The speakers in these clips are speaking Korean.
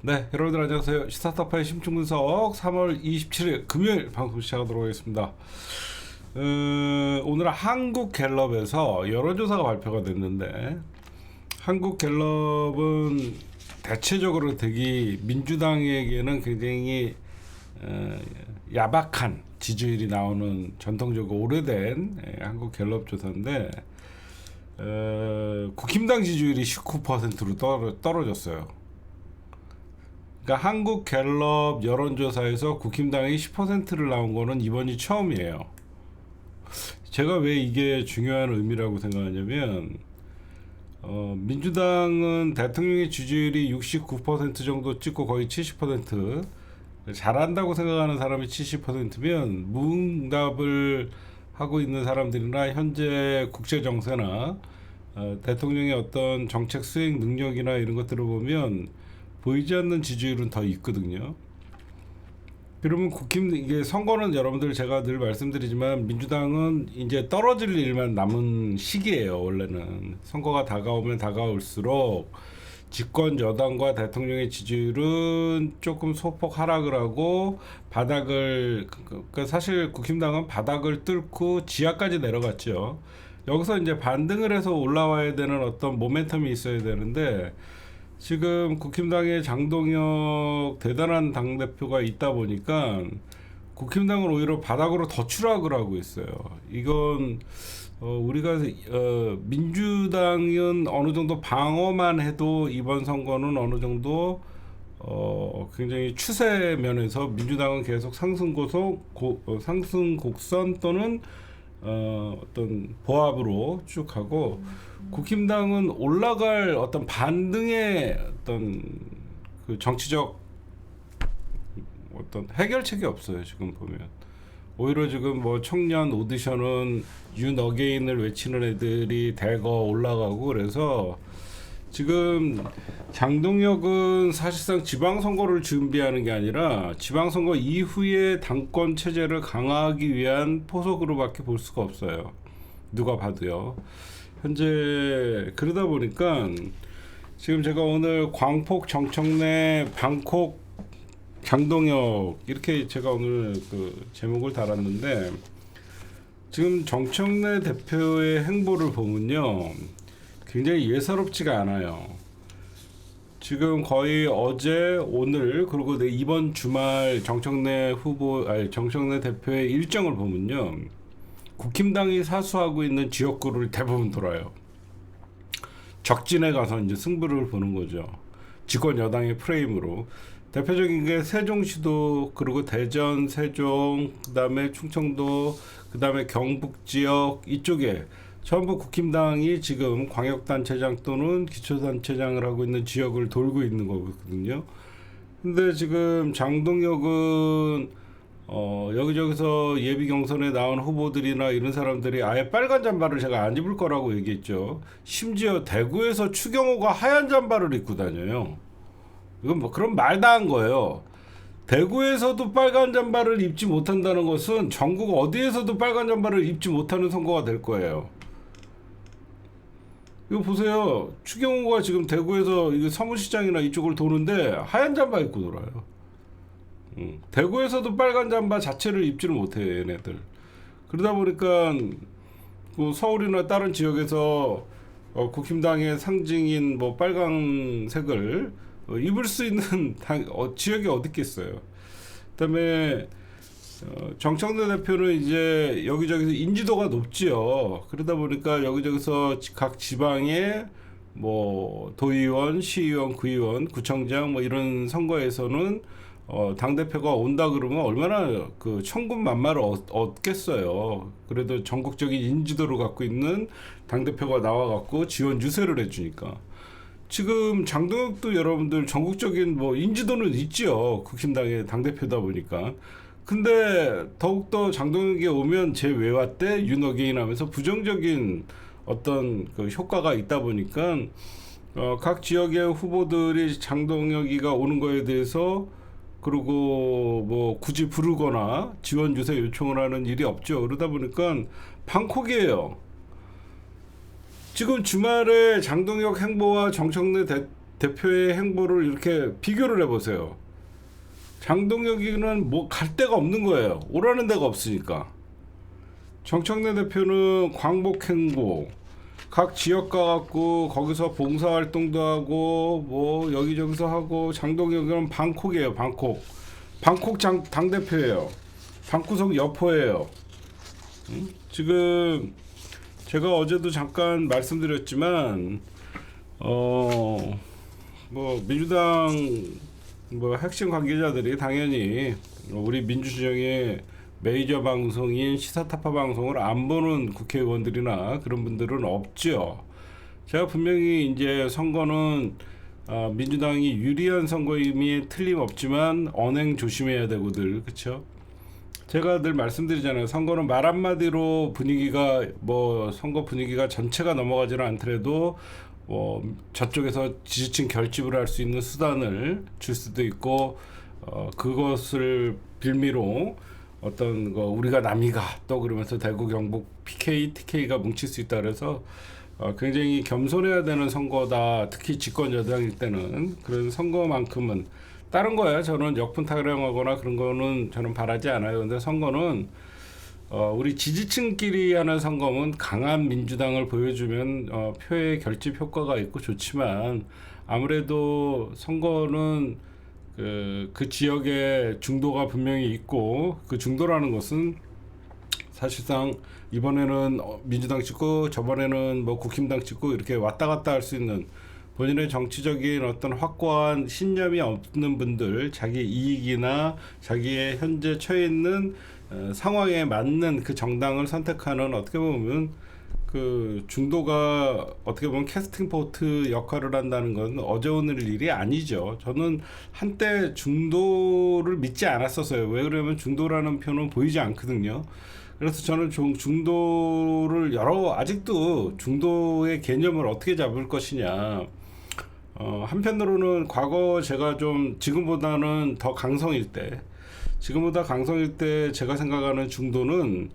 네, 여러분들 안녕하세요. 시사타파의 심층분석 3월 27일 금요일 방송 시작하도록 하겠습니다. 오늘 한국갤럽에서 여론조사가 발표가 됐는데, 한국갤럽은 대체적으로 되게 민주당에게는 굉장히 야박한 지지율이 나오는 전통적으로 오래된 한국갤럽 조사인데, 국힘당 지지율이 19%로 떨어졌어요. 그러니까 한국갤럽 여론조사에서 국힘당이 10%를 나온 거는 이번이 처음이에요. 제가 왜 이게 중요한 의미라고 생각하냐면, 민주당은 대통령의 지지율이 69% 정도 찍고 거의 70%, 잘한다고 생각하는 사람이 70%면 무응답을 하고 있는 사람들이나 현재 국제 정세나 대통령의 어떤 정책 수행 능력이나 이런 것들을 보면 보이지 않는 지지율은 더 있거든요. 그러면 이게 선거는 여러분들 제가 늘 말씀드리지만 민주당은 이제 떨어질 일만 남은 시기예요. 원래는 선거가 다가오면 다가올수록 집권 여당과 대통령의 지지율은 조금 소폭 하락을 하고 바닥을, 그러니까 사실 국힘당은 바닥을 뚫고 지하까지 내려갔죠. 여기서 이제 반등을 해서 올라와야 되는 어떤 모멘텀이 있어야 되는데, 지금 국힘당의 장동혁 대단한 당대표가 있다 보니까 국힘당은 오히려 바닥으로 더 추락을 하고 있어요. 이건 우리가 민주당은 어느 정도 방어만 해도 이번 선거는 어느 정도 굉장히 추세 면에서 민주당은 계속 상승 곡선 또는 어떤 보합으로 쭉 하고, 국힘당은 올라갈 어떤 반등의 어떤 그 정치적 어떤 해결책이 없어요. 지금 보면 오히려 지금 뭐 청년 오디션은 윤 어게인을 외치는 애들이 대거 올라가고, 그래서 지금 장동혁은 사실상 지방선거를 준비하는 게 아니라 지방선거 이후에 당권 체제를 강화하기 위한 포석으로밖에 볼 수가 없어요. 누가 봐도요. 현재 그러다 보니까 지금 제가 오늘 광폭 정청래 방콕 장동혁 이렇게 제가 오늘 그 제목을 달았는데, 지금 정청래 대표의 행보를 보면요 굉장히 예사롭지가 않아요. 지금 거의 어제 오늘 그리고 이번 주말 정청래 대표의 일정을 보면요, 국힘당이 사수하고 있는 지역구를 대부분 돌아요. 적진에 가서 이제 승부를 보는 거죠. 집권 여당의 프레임으로. 대표적인 게 세종시도, 그리고 대전, 세종, 그다음에 충청도, 그다음에 경북 지역 이쪽에 전부 국힘당이 지금 광역단체장 또는 기초단체장을 하고 있는 지역을 돌고 있는 거거든요. 근데 지금 장동혁은 여기저기서 예비 경선에 나온 후보들이나 이런 사람들이 아예 빨간 잠바를 제가 안 입을 거라고 얘기했죠. 심지어 대구에서 추경호가 하얀 잠바를 입고 다녀요. 이건 뭐 그런 말 다 한 거예요. 대구에서도 빨간 잠바를 입지 못한다는 것은 전국 어디에서도 빨간 잠바를 입지 못하는 선거가 될 거예요. 이거 보세요. 추경호가 지금 대구에서 이거 서문시장이나 이쪽을 도는데 하얀 잠바 입고 돌아요. 대구에서도 빨간 잠바 자체를 입지를 못해요, 얘네들. 그러다 보니까 그 서울이나 다른 지역에서 국힘당의 상징인 뭐 빨강색을 입을 수 있는 지역이 어디 있겠어요. 그다음에 정청래 대표는 이제 여기저기서 인지도가 높지요. 그러다 보니까 여기저기서 각 지방의 뭐 도의원, 시의원, 구의원, 구청장 뭐 이런 선거에서는 당대표가 온다 그러면 얼마나 그 천군만마를 얻겠어요. 그래도 전국적인 인지도를 갖고 있는 당대표가 나와갖고 지원 유세를 해주니까. 지금 장동혁도 여러분들 전국적인 뭐 인지도는 있지요. 국힘당의 당대표다 보니까. 근데 더욱더 장동혁이 오면 쟤 왜 왔대? 윤어게인 하면서 부정적인 어떤 그 효과가 있다 보니까 각 지역의 후보들이 장동혁이가 오는 거에 대해서 그리고 뭐 굳이 부르거나 지원 유세 요청을 하는 일이 없죠. 그러다 보니까 방콕이에요. 지금 주말에 장동혁 행보와 정청래 대표의 행보를 이렇게 비교를 해보세요. 장동혁이는 뭐 갈 데가 없는 거예요. 오라는 데가 없으니까. 정청래 대표는 광복 행보, 각 지역 가갖고 거기서 봉사활동도 하고 뭐 여기저기서 하고, 장동혁은 방콕이에요. 방콕 당대표예요. 방구석 여포예요. 지금 제가 어제도 잠깐 말씀드렸지만 뭐 민주당 뭐 핵심 관계자들이 당연히 우리 민주주의의 메이저 방송인 시사타파 방송을 안 보는 국회의원들이나 그런 분들은 없죠. 제가 분명히 이제 선거는 민주당이 유리한 선거임이 틀림없지만 언행 조심해야 되고들, 그렇죠? 제가 늘 말씀드리잖아요. 선거는 말 한마디로 분위기가 뭐 선거 분위기가 전체가 넘어가지는 않더라도 저쪽에서 지지층 결집을 할 수 있는 수단을 줄 수도 있고, 그것을 빌미로 어떤 거 우리가 남이가 또 그러면서 대구 경북 PK, TK가 뭉칠 수 있다 그래서 굉장히 겸손해야 되는 선거다. 특히 집권 여당일 때는 그런 선거만큼은, 다른 거야 저는 역풍 타령하거나 그런 거는 저는 바라지 않아요. 근데 선거는 우리 지지층끼리 하는 선거는 강한 민주당을 보여주면 표의 결집 효과가 있고 좋지만, 아무래도 선거는 그 지역에 중도가 분명히 있고, 그 중도라는 것은 사실상 이번에는 민주당 찍고 저번에는 뭐 국힘당 찍고 이렇게 왔다 갔다 할 수 있는, 본인의 정치적인 어떤 확고한 신념이 없는 분들, 자기 이익이나 자기의 현재 처해 있는 상황에 맞는 그 정당을 선택하는, 어떻게 보면 그 중도가 어떻게 보면 캐스팅 보트 역할을 한다는 건 어제 오늘 일이 아니죠. 저는 한때 중도를 믿지 않았었어요. 왜 그러냐면 중도라는 표는 보이지 않거든요. 그래서 저는 중도를 아직도 중도의 개념을 어떻게 잡을 것이냐. 한편으로는 과거 제가 좀 지금보다 강성일 때 제가 생각하는 중도는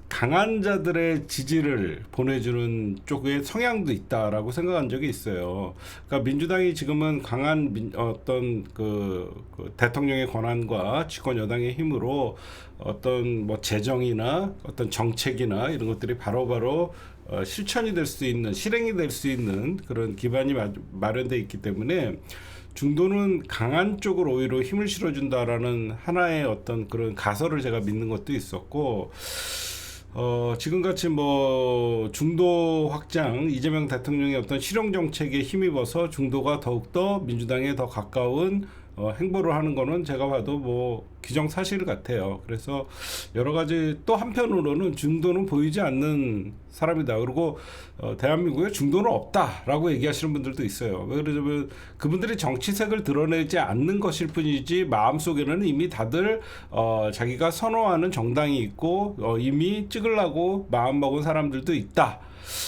강한 자들의 지지를 보내주는 쪽의 성향도 있다라고 생각한 적이 있어요. 그러니까 민주당이 지금은 강한 어떤 그 대통령의 권한과 집권 여당의 힘으로 어떤 뭐 재정이나 어떤 정책이나 이런 것들이 바로바로 실천이 될 수 있는, 실행이 될 수 있는 그런 기반이 마련되어 있기 때문에 중도는 강한 쪽으로 오히려 힘을 실어준다라는 하나의 어떤 그런 가설을 제가 믿는 것도 있었고, 지금같이 뭐 중도 확장, 이재명 대통령의 어떤 실용 정책에 힘입어서 중도가 더욱더 민주당에 더 가까운 행보를 하는 거는 제가 봐도 뭐 기정사실 같아요. 그래서 여러 가지, 또 한편으로는 중도는 보이지 않는 사람이다. 그리고 대한민국에 중도는 없다라고 얘기하시는 분들도 있어요. 왜 그러냐면 그분들이 정치색을 드러내지 않는 것일 뿐이지 마음속에는 이미 다들 자기가 선호하는 정당이 있고 이미 찍으려고 마음먹은 사람들도 있다.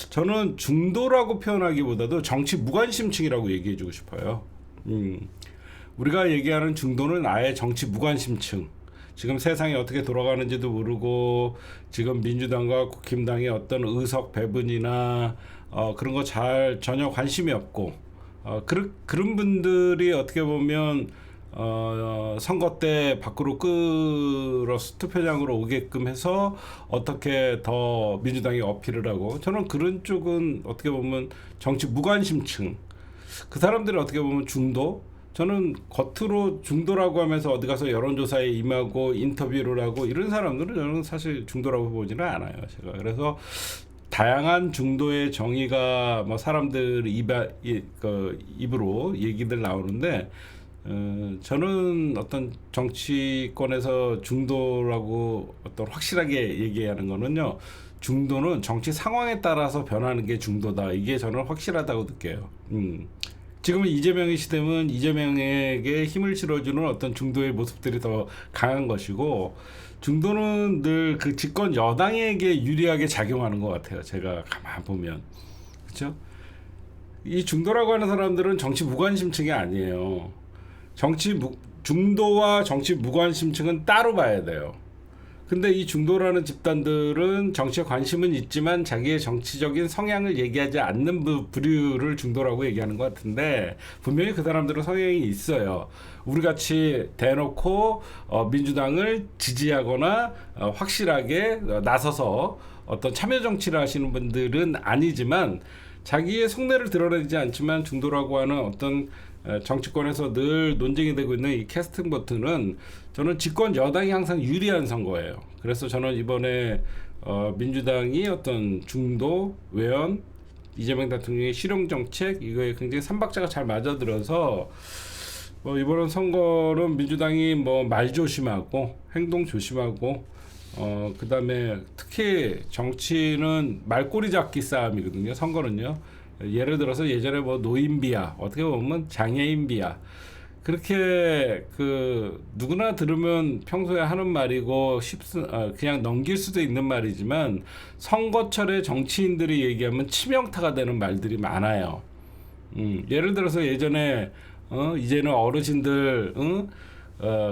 저는 중도라고 표현하기보다도 정치 무관심층이라고 얘기해주고 싶어요. 우리가 얘기하는 중도는 아예 정치 무관심층, 지금 세상이 어떻게 돌아가는지도 모르고 지금 민주당과 국힘당의 어떤 의석 배분이나 그런 거 전혀 관심이 없고, 그런 분들이 어떻게 보면 선거 때 밖으로 끌어서 투표장으로 오게끔 해서 어떻게 더 민주당이 어필을 하고, 저는 그런 쪽은 어떻게 보면 정치 무관심층, 그 사람들이 어떻게 보면 중도, 저는 겉으로 중도라고 하면서 어디 가서 여론조사에 임하고 인터뷰를 하고 이런 사람들은 저는 사실 중도라고 보지는 않아요, 제가. 그래서 다양한 중도의 정의가 뭐 사람들 입으로 얘기들 나오는데, 저는 어떤 정치권에서 중도라고 어떤 확실하게 얘기하는 거는요, 중도는 정치 상황에 따라서 변하는 게 중도다. 이게 저는 확실하다고 느껴요. 지금은 이재명의 시대면 이재명에게 힘을 실어주는 어떤 중도의 모습들이 더 강한 것이고, 중도는 늘 그 집권 여당에게 유리하게 작용하는 것 같아요. 제가 가만 보면. 그렇죠? 이 중도라고 하는 사람들은 정치 무관심층이 아니에요. 중도와 정치 무관심층은 따로 봐야 돼요. 근데 이 중도라는 집단들은 정치에 관심은 있지만 자기의 정치적인 성향을 얘기하지 않는 부류를 중도라고 얘기하는 것 같은데, 분명히 그 사람들은 성향이 있어요. 우리 같이 대놓고 민주당을 지지하거나 확실하게 나서서 어떤 참여 정치를 하시는 분들은 아니지만, 자기의 속내를 드러내지 않지만 중도라고 하는 어떤 정치권에서 늘 논쟁이 되고 있는 이 캐스팅 버튼은, 저는 집권 여당이 항상 유리한 선거예요. 그래서 저는 이번에 민주당이 어떤 중도 외연 이재명 대통령의 실용 정책 이거에 굉장히 삼박자가 잘 맞아들어서 이번 선거는 민주당이 말 조심하고 행동 조심하고 그다음에 특히 정치는 말꼬리 잡기 싸움이거든요. 선거는요. 예를 들어서 예전에 노인 비하, 어떻게 보면 장애인 비하, 그렇게 누구나 들으면 평소에 하는 말이고 그냥 넘길 수도 있는 말이지만, 선거철에 정치인들이 얘기하면 치명타가 되는 말들이 많아요. 예를 들어서 예전에 이제는 어르신들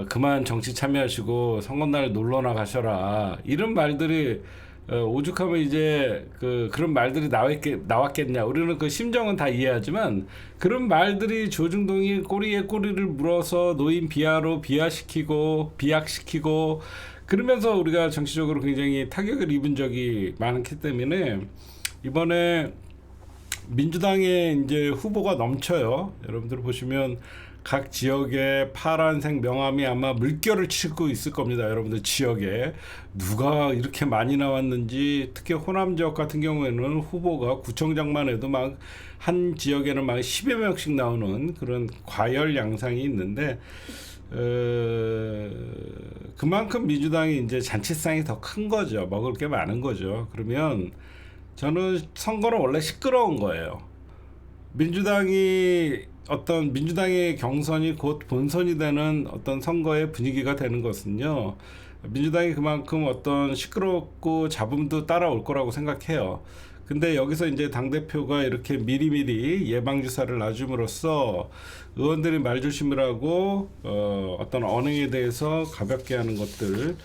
그만 정치 참여하시고 선거날 놀러 나가셔라, 이런 말들이 오죽하면 이제 그런 말들이 나왔겠냐. 우리는 그 심정은 다 이해하지만, 그런 말들이 조중동이 꼬리에 꼬리를 물어서 노인 비하로 비약시키고 그러면서 우리가 정치적으로 굉장히 타격을 입은 적이 많기 때문에, 이번에 민주당의 이제 후보가 넘쳐요. 여러분들 보시면 각 지역에 파란색 명함이 아마 물결을 치고 있을 겁니다. 여러분들 지역에 누가 이렇게 많이 나왔는지, 특히 호남 지역 같은 경우에는 후보가 구청장만 해도 막 한 지역에는 막 10여 명씩 나오는 그런 과열 양상이 있는데, 그만큼 민주당이 이제 잔치상이 더 큰 거죠. 먹을 게 많은 거죠. 그러면 저는 선거는 원래 시끄러운 거예요. 민주당의 경선이 곧 본선이 되는 어떤 선거의 분위기가 되는 것은요, 민주당이 그만큼 어떤 시끄럽고 잡음도 따라올 거라고 생각해요. 근데 여기서 이제 당대표가 이렇게 미리미리 예방주사를 놔줌으로써 의원들이 말조심을 하고 어떤 언행에 대해서 가볍게 하는 것들,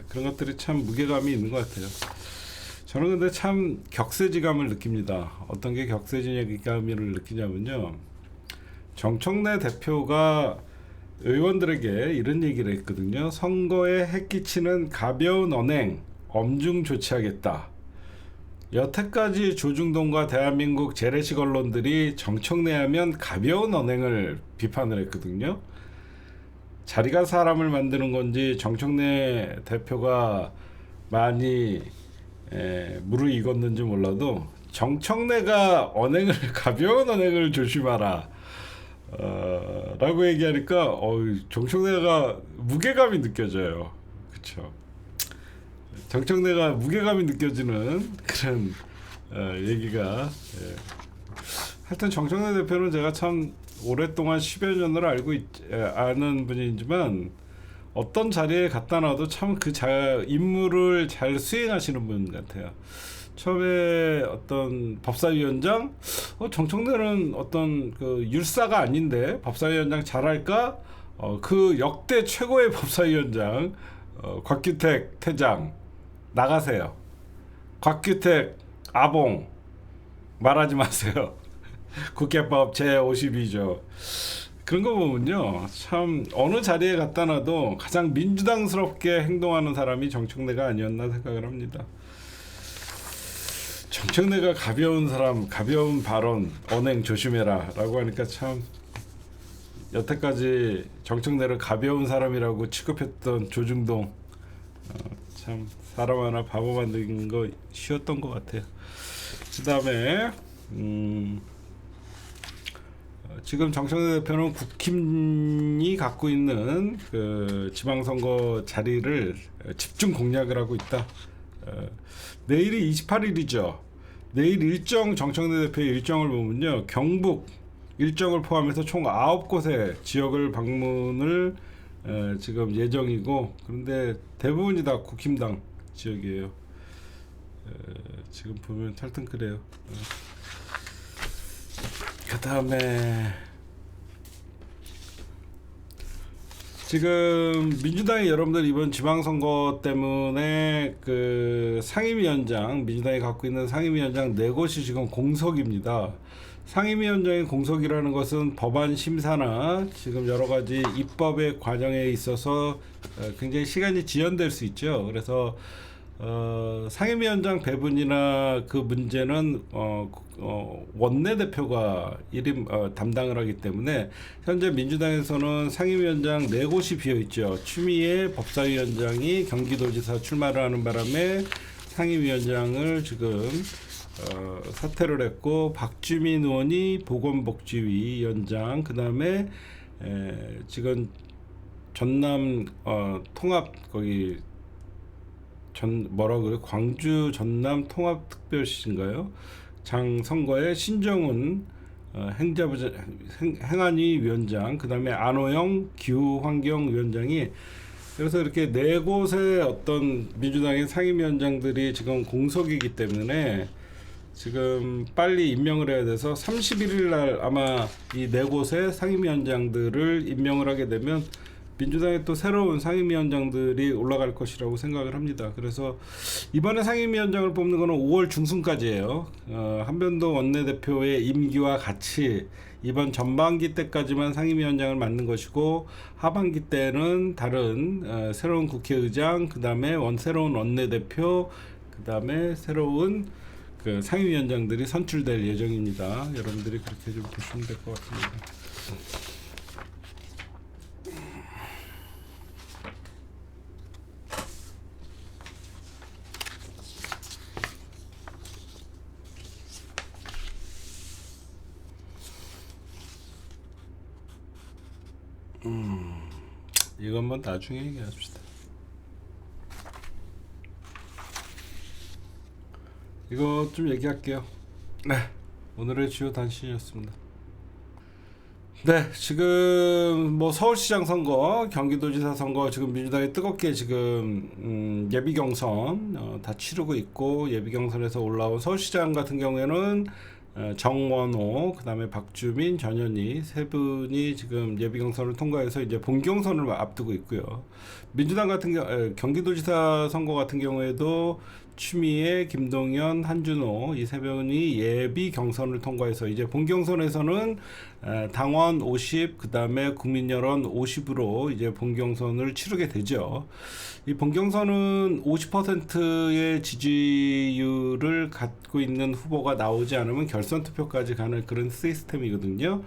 그런 것들이 참 무게감이 있는 것 같아요. 저는 근데 참 격세지감을 느낍니다. 어떤 게 격세지감을 느끼냐면요, 정청래 대표가 의원들에게 이런 얘기를 했거든요. 선거에 해끼치는 가벼운 언행 엄중 조치하겠다. 여태까지 조중동과 대한민국 재래식 언론들이 정청래 하면 가벼운 언행을 비판을 했거든요. 자리가 사람을 만드는 건지 정청래 대표가 많이 무르익었는지 몰라도, 정청래가 가벼운 언행을 조심하라 라고 얘기하니까 정청래가 무게감이 느껴져요. 그쵸? 정청래가 무게감이 느껴지는 그런 얘기가, 하여튼 정청래 대표는 제가 참 오랫동안 10여 년을 아는 분이지만, 어떤 자리에 갖다 놔도 참 임무를 잘 수행하시는 분 같아요. 처음에 어떤 법사위원장, 정청래는 어떤 율사가 아닌데 법사위원장 잘할까? 그 역대 최고의 법사위원장 곽규택 태장 나가세요. 곽규택 아봉 말하지 마세요. 국회법 제52조. 그런 거 보면요, 참 어느 자리에 갖다 놔도 가장 민주당스럽게 행동하는 사람이 정청래가 아니었나 생각을 합니다. 정청래가 가벼운 사람, 가벼운 발언, 언행 조심해라 라고 하니까 참 여태까지 정청래를 가벼운 사람이라고 취급했던 조중동, 참 사람 하나 바보 만드는 거 쉬웠던 것 같아요. 그 다음에 지금 정청래 대표는 국힘이 갖고 있는 지방선거 자리를 집중 공략을 하고 있다. 내일이 28일이죠. 내일 정청래 대표의 일정을 보면요, 경북 일정을 포함해서 총 9곳의 지역을 방문을 지금 예정이고, 그런데 대부분이 다 국힘당 지역이에요. 지금 보면 탈등그래요. 그 다음에 지금 민주당이 여러분들 이번 지방선거 때문에 그 상임위원장, 민주당이 갖고 있는 상임위원장 네 곳이 지금 공석입니다. 상임위원장의 공석이라는 것은 법안 심사나 지금 여러 가지 입법의 과정에 있어서 굉장히 시간이 지연될 수 있죠. 그래서 상임위원장 배분이나 그 문제는 원내대표가 담당을 하기 때문에 현재 민주당에서는 상임위원장 네 곳이 비어 있죠. 추미애 법사위원장이 경기도지사 출마를 하는 바람에 상임위원장을 지금 사퇴를 했고, 박주민 의원이 보건복지위원장, 그 다음에 지금 전남 통합 거기 광주 전남 통합특별시인가요? 장 선거에 신정훈 행안위 위원장, 그 다음에 안호영 기후환경위원장이, 그래서 이렇게 네 곳의 어떤 민주당의 상임위원장들이 지금 공석이기 때문에 지금 빨리 임명을 해야 돼서 31일 날 아마 이 네 곳의 상임위원장들을 임명을 하게 되면 민주당의 또 새로운 상임위원장들이 올라갈 것이라고 생각을 합니다. 그래서 이번에 상임위원장을 뽑는 것은 5월 중순까지예요. 한변도 원내대표의 임기와 같이 이번 전반기 때까지만 상임위원장을 맡는 것이고, 하반기 때는 다른 새로운 국회의장, 그 다음에 새로운 원내대표, 그 다음에 새로운 그 상임위원장들이 선출될 예정입니다. 여러분들이 그렇게 좀 보시면 될 것 같습니다. 이건 뭐 나중에 얘기합시다. 이거 좀 얘기할게요. 네, 오늘의 주요 단신이었습니다. 네, 지금 뭐 서울시장 선거, 경기도지사 선거 지금 민주당이 뜨겁게 지금 예비 경선 다 치르고 있고, 예비 경선에서 올라온 서울시장 같은 경우에는 정원호, 그 다음에 박주민, 전현희 세 분이 지금 예비 경선을 통과해서 이제 본 경선을 앞두고 있고요. 민주당 같은 경기도지사 선거 같은 경우에도 추미애, 김동연, 한준호 이 세 분이 예비 경선을 통과해서 이제 본 경선에서는 당원 50, 그 다음에 국민 여론 50으로 이제 본 경선을 치르게 되죠. 이 본 경선은 50%의 지지율을 갖고 있는 후보가 나오지 않으면 결선 투표까지 가는 그런 시스템이거든요.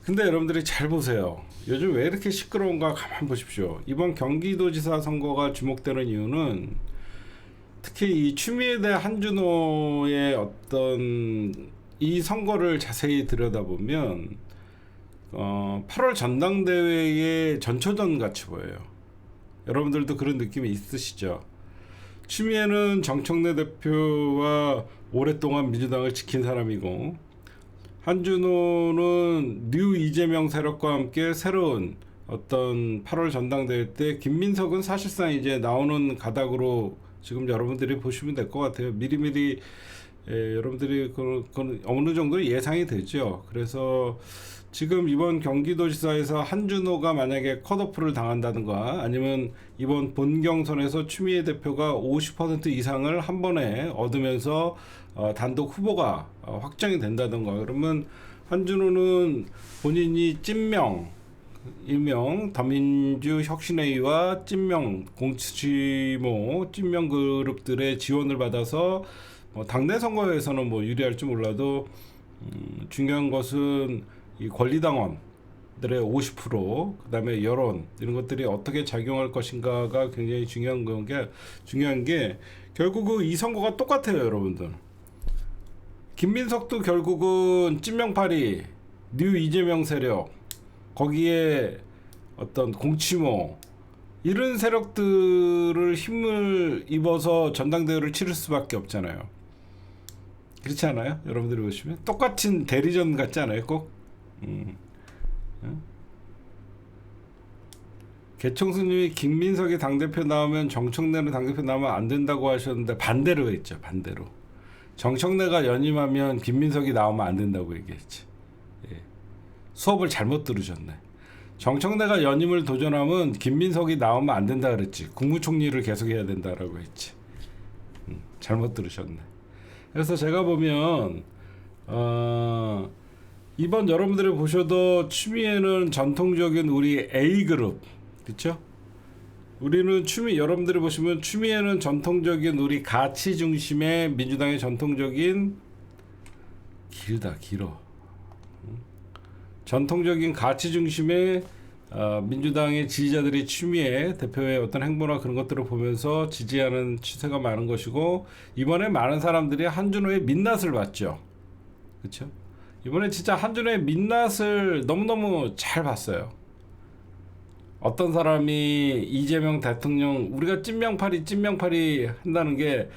근데 여러분들이 잘 보세요. 요즘 왜 이렇게 시끄러운가 가만 보십시오. 이번 경기도지사 선거가 주목되는 이유는 특히 이 추미애 대 한준호의 어떤 이 선거를 자세히 들여다보면 8월 전당대회의 전초전 같이 보여요. 여러분들도 그런 느낌이 있으시죠? 추미애는 정청래 대표와 오랫동안 민주당을 지킨 사람이고, 한준호는 뉴 이재명 세력과 함께 새로운 어떤 8월 전당대회 때 김민석은 사실상 이제 나오는 가닥으로 지금 여러분들이 보시면 될 것 같아요. 미리미리 여러분들이 그건 어느 정도 예상이 되죠. 그래서 지금 이번 경기도지사에서 한준호가 만약에 컷오프를 당한다든가, 아니면 이번 본경선에서 추미애 대표가 50% 이상을 한 번에 얻으면서 단독 후보가 확정이 된다든가, 그러면 한준호는 본인이 찐명, 일명 더민주 혁신회의와 찐명 공치모 찐명 그룹들의 지원을 받아서 당내 선거에서는 뭐 유리할지 몰라도 중요한 것은 이 권리당원들의 50%, 그다음에 여론 이런 것들이 어떻게 작용할 것인가가 굉장히 중요한 게 결국은 이 선거가 똑같아요, 여러분들. 김민석도 결국은 찐명파리, 뉴 이재명 세력, 거기에 어떤 공치모 이런 세력들을 힘을 입어서 전당대회를 치를 수밖에 없잖아요. 그렇지 않아요? 여러분들이 보시면 똑같은 대리전 같지 않아요? 꼭 개청수님이 김민석이 당대표 나오면 정청래는 당대표 나오면 안 된다고 하셨는데 반대로 했죠. 반대로 정청래가 연임하면 김민석이 나오면 안 된다고 얘기했지. 예. 수업을 잘못 들으셨네. 정청래가 연임을 도전하면 김민석이 나오면 안 된다 그랬지. 국무총리를 계속 해야 된다라고 했지. 잘못 들으셨네. 그래서 제가 보면 이번 여러분들이 보셔도 추미애는 전통적인 우리 A그룹, 그렇죠? 우리는 여러분들이 보시면 추미애는 전통적인 우리 가치 중심의 민주당의 전통적인 길어. 전통적인 가치 중심의 민주당의 지지자들이 추미애 대표의 어떤 행보나 그런 것들을 보면서 지지하는 추세가 많은 것이고, 이번에 많은 사람들이 한준호의 민낯을 봤죠. 그렇죠? 이번에 진짜 한준호의 민낯을 너무너무 잘 봤어요. 어떤 사람이 이재명 대통령, 우리가 찐명파리 한다는 게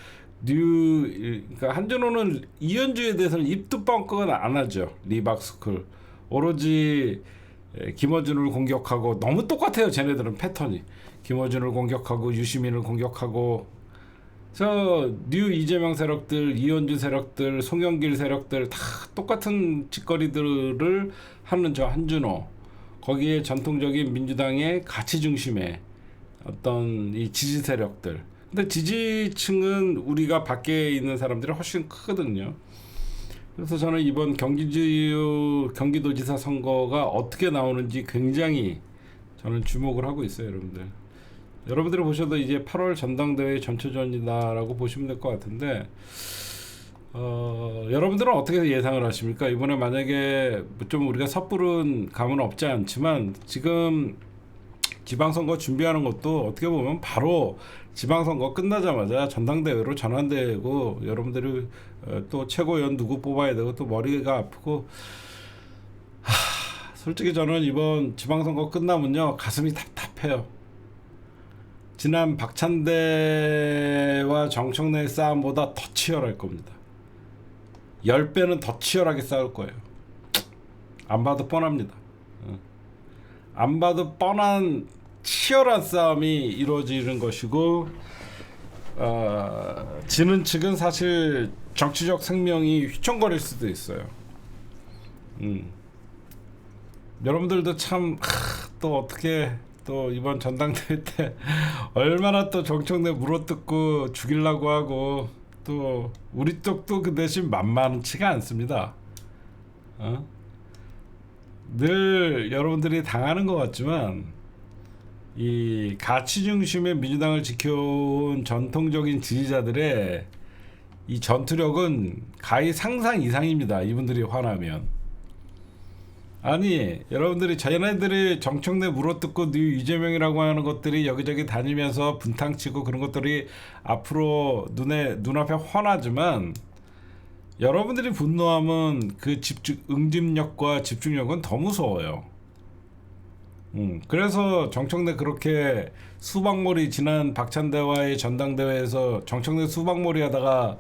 그러니까 한준호는 이현주에 대해서는 입도 뻥끗 안 하죠. 리박스쿨 오로지 김어준을 공격하고, 너무 똑같아요. 쟤네들은 패턴이 김어준을 공격하고 유시민을 공격하고, 저 뉴 이재명 세력들, 이현주 세력들, 송영길 세력들 다 똑같은 짓거리들을 하는 저 한준호, 거기에 전통적인 민주당의 가치 중심의 어떤 이 지지 세력들. 근데 지지층은 우리가 밖에 있는 사람들이 훨씬 크거든요. 그래서 저는 이번 경기도지사 선거가 어떻게 나오는지 굉장히 저는 주목을 하고 있어요, 여러분들. 여러분들이 보셔도 이제 8월 전당대회 전초전이다라고 보시면 될 것 같은데, 여러분들은 어떻게 예상을 하십니까? 이번에 만약에 좀 우리가 섣부른 감은 없지 않지만, 지금 지방선거 준비하는 것도 어떻게 보면 바로 지방선거 끝나자마자 전당대회로 전환되고, 여러분들이 또 최고위원 누구 뽑아야 되고 또 머리가 아프고, 솔직히 저는 이번 지방선거 끝나면요 가슴이 답답해요. 지난 박찬대와 정청래의 싸움보다 더 치열할 겁니다. 10배는 더 치열하게 싸울 거예요. 안 봐도 뻔합니다. 안 봐도 뻔한 치열한 싸움이 이루어지는 것이고, 지는 측은 사실 정치적 생명이 휘청거릴 수도 있어요. 여러분들도 참 또 어떻게 또 이번 전당대회 때 얼마나 또 정청래 물어뜯고 죽이려고 하고, 또 우리 쪽도 그 대신 만만치가 않습니다. 늘 여러분들이 당하는 것 같지만, 이 가치 중심의 민주당을 지켜온 전통적인 지지자들의 이 전투력은 가히 상상 이상입니다. 이분들이 화나면. 아니, 여러분들이 자기네들이 정청래 물어뜯고 뉴 이재명이라고 하는 것들이 여기저기 다니면서 분탕치고 그런 것들이 앞으로 눈앞에 훤하지만, 여러분들이 분노하면 그 응집력과 집중력은 더 무서워요. 그래서 정청래 그렇게 수박몰이, 지난 박찬대와의 전당대회에서 정청래 수박몰이 하다가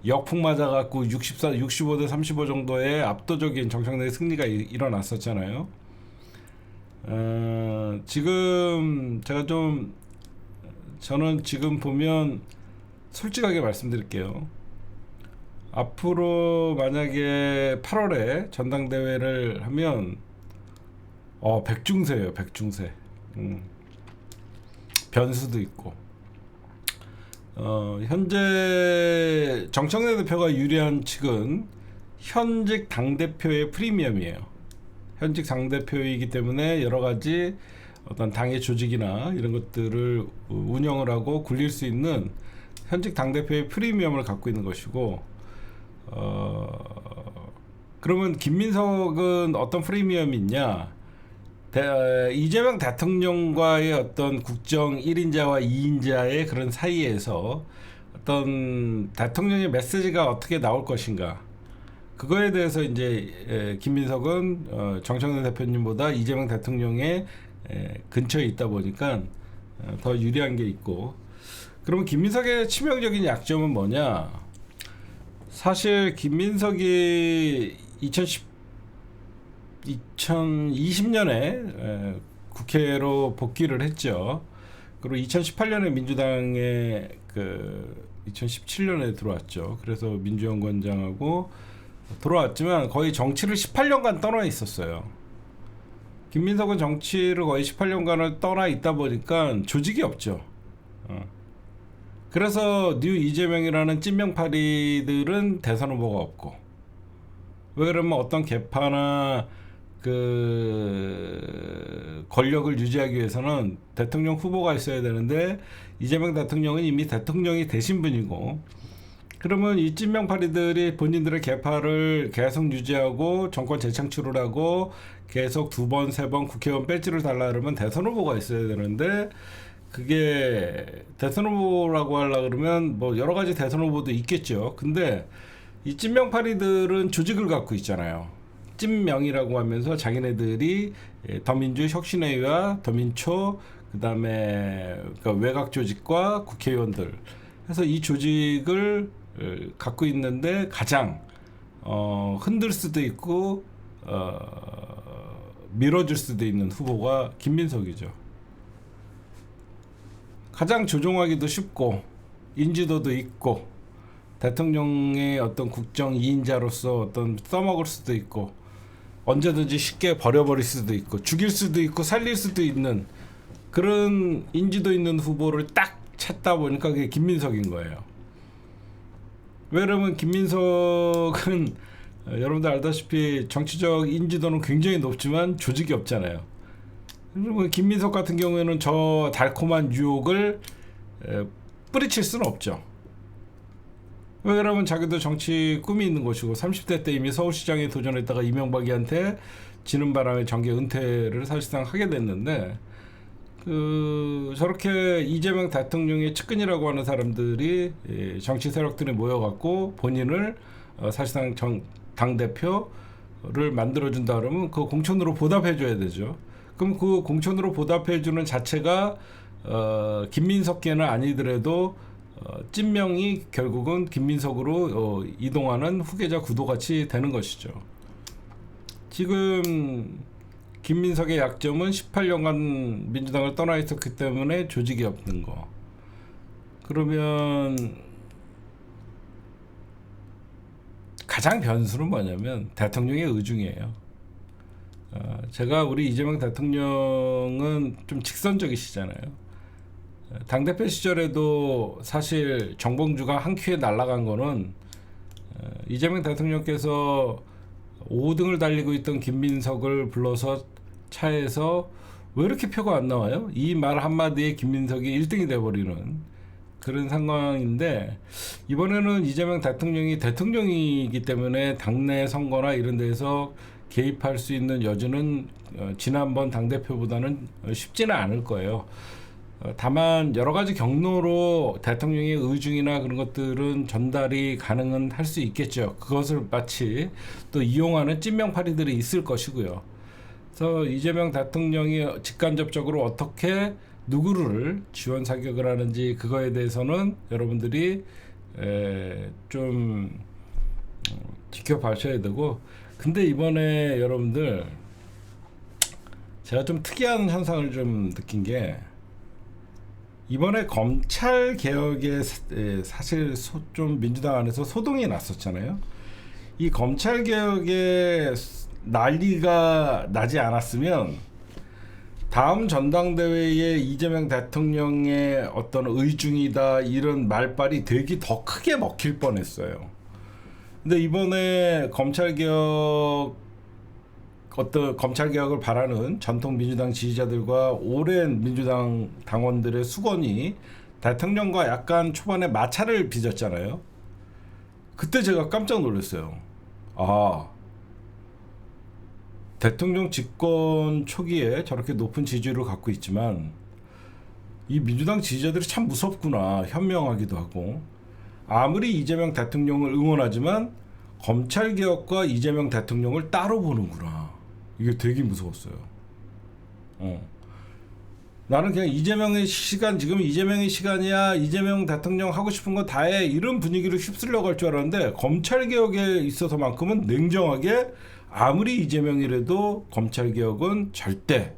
역풍 맞아갖고 65대 35 정도의 압도적인 정청래의 승리가 일어났었잖아요. 지금 저는 지금 보면 솔직하게 말씀드릴게요. 앞으로 만약에 8월에 전당대회를 하면 백중세예요. 백중세. 변수도 있고. 현재 정청래 대표가 유리한 측은 현직 당대표의 프리미엄이에요. 현직 당대표이기 때문에 여러 가지 어떤 당의 조직이나 이런 것들을 운영을 하고 굴릴 수 있는 현직 당대표의 프리미엄을 갖고 있는 것이고, 그러면 김민석은 어떤 프리미엄이 있냐? 이재명 대통령과의 어떤 국정 1인자와 2인자의 그런 사이에서 어떤 대통령의 메시지가 어떻게 나올 것인가, 그거에 대해서 이제 김민석은 정청래 대표님보다 이재명 대통령의 근처에 있다 보니까 더 유리한 게 있고, 그러면 김민석의 치명적인 약점은 뭐냐? 사실 김민석이 2020년에 국회로 복귀를 했죠. 그리고 2018년에 민주당에 2017년에 들어왔죠. 그래서 민주연구원장하고 들어왔지만 거의 정치를 18년간 떠나 있었어요. 김민석은 정치를 거의 18년간을 떠나 있다 보니까 조직이 없죠. 그래서 뉴 이재명이라는 찐명파리들은 대선 후보가 없고, 왜 그러면 어떤 개파나 그 권력을 유지하기 위해서는 대통령 후보가 있어야 되는데 이재명 대통령은 이미 대통령이 되신 분이고, 그러면 이 찐명파리들이 본인들의 개파를 계속 유지하고 정권 재창출을 하고 계속 두 번, 세 번 국회의원 배지를 달라 그러면 대선 후보가 있어야 되는데, 그게 대선 후보라고 하려 그러면 뭐 여러 가지 대선 후보도 있겠죠. 근데 이 찐명파리들은 조직을 갖고 있잖아요. 찐명이라고 하면서 자기네들이 더민주 혁신회의와 더민초, 그다음에 그러니까 외곽 조직과 국회의원들 해서 이 조직을 갖고 있는데 가장 흔들 수도 있고 밀어줄 수도 있는 후보가 김민석이죠. 가장 조종하기도 쉽고 인지도도 있고 대통령의 어떤 국정 2인자로서 어떤 써먹을 수도 있고 언제든지 쉽게 버려버릴 수도 있고 죽일 수도 있고 살릴 수도 있는 그런 인지도 있는 후보를 딱 찾다 보니까 그게 김민석인 거예요. 왜냐면 김민석은 여러분들 알다시피 정치적 인지도는 굉장히 높지만 조직이 없잖아요. 그리고 김민석 같은 경우에는 저 달콤한 유혹을 뿌리칠 수는 없죠. 왜 그러면 자기도 정치 꿈이 있는 것이고 30대 때 이미 서울시장에 도전했다가 이명박이한테 지는 바람에 정계 은퇴를 사실상 하게 됐는데, 저렇게 이재명 대통령의 측근이라고 하는 사람들이 정치 세력들이 모여갖고 본인을 사실상 당대표를 만들어준다 그러면 그 공천으로 보답해줘야 되죠. 그럼 그 공천으로 보답해주는 자체가 김민석계는 아니더라도 찐명이 결국은 김민석으로 이동하는 후계자 구도같이 되는 것이죠. 지금 김민석의 약점은 18년간 민주당을 떠나 있었기 때문에 조직이 없는 거. 그러면 가장 변수는 뭐냐면 대통령의 의중이에요. 제가 우리 이재명 대통령은 좀 직선적이시잖아요. 당대표 시절에도 사실 정봉주가 한 큐에 날아간 거는 이재명 대통령께서 5등을 달리고 있던 김민석을 불러서 차에서 왜 이렇게 표가 안 나와요? 이 말 한마디에 김민석이 1등이 돼버리는 그런 상황인데, 이번에는 이재명 대통령이 대통령이기 때문에 당내 선거나 이런 데서 개입할 수 있는 여지는 지난번 당대표보다는 쉽지는 않을 거예요. 다만 여러 가지 경로로 대통령의 의중이나 그런 것들은 전달이 가능은 할 수 있겠죠. 그것을 마치 또 이용하는 찐명파리들이 있을 것이고요. 그래서 이재명 대통령이 직간접적으로 어떻게 누구를 지원 사격을 하는지 그거에 대해서는 여러분들이 좀 지켜봐셔야 되고, 근데 이번에 여러분들 제가 좀 특이한 현상을 좀 느낀 게, 이번에 검찰 개혁에 사실 좀 민주당 안에서 소동이 났었잖아요. 이 검찰 개혁에 난리가 나지 않았으면 다음 전당대회에 이재명 대통령의 어떤 의중이다 이런 말빨이 되게 더 크게 먹힐 뻔했어요. 근데 이번에 검찰개혁을 바라는 전통 민주당 지지자들과 오랜 민주당 당원들의 수건이 대통령과 약간 초반에 마찰을 빚었잖아요. 그때 제가 깜짝 놀랐어요. 대통령 집권 초기에 저렇게 높은 지지율을 갖고 있지만 이 민주당 지지자들이 참 무섭구나, 현명하기도 하고, 아무리 이재명 대통령을 응원하지만 검찰개혁과 이재명 대통령을 따로 보는구나. 이게 되게 무서웠어요. 나는 그냥 이재명의 시간, 지금 이재명의 시간이야, 이재명 대통령 하고 싶은 거 다 해, 이런 분위기를 휩쓸려고 할 줄 알았는데, 검찰개혁에 있어서만큼은 냉정하게 아무리 이재명이라도 검찰개혁은 절대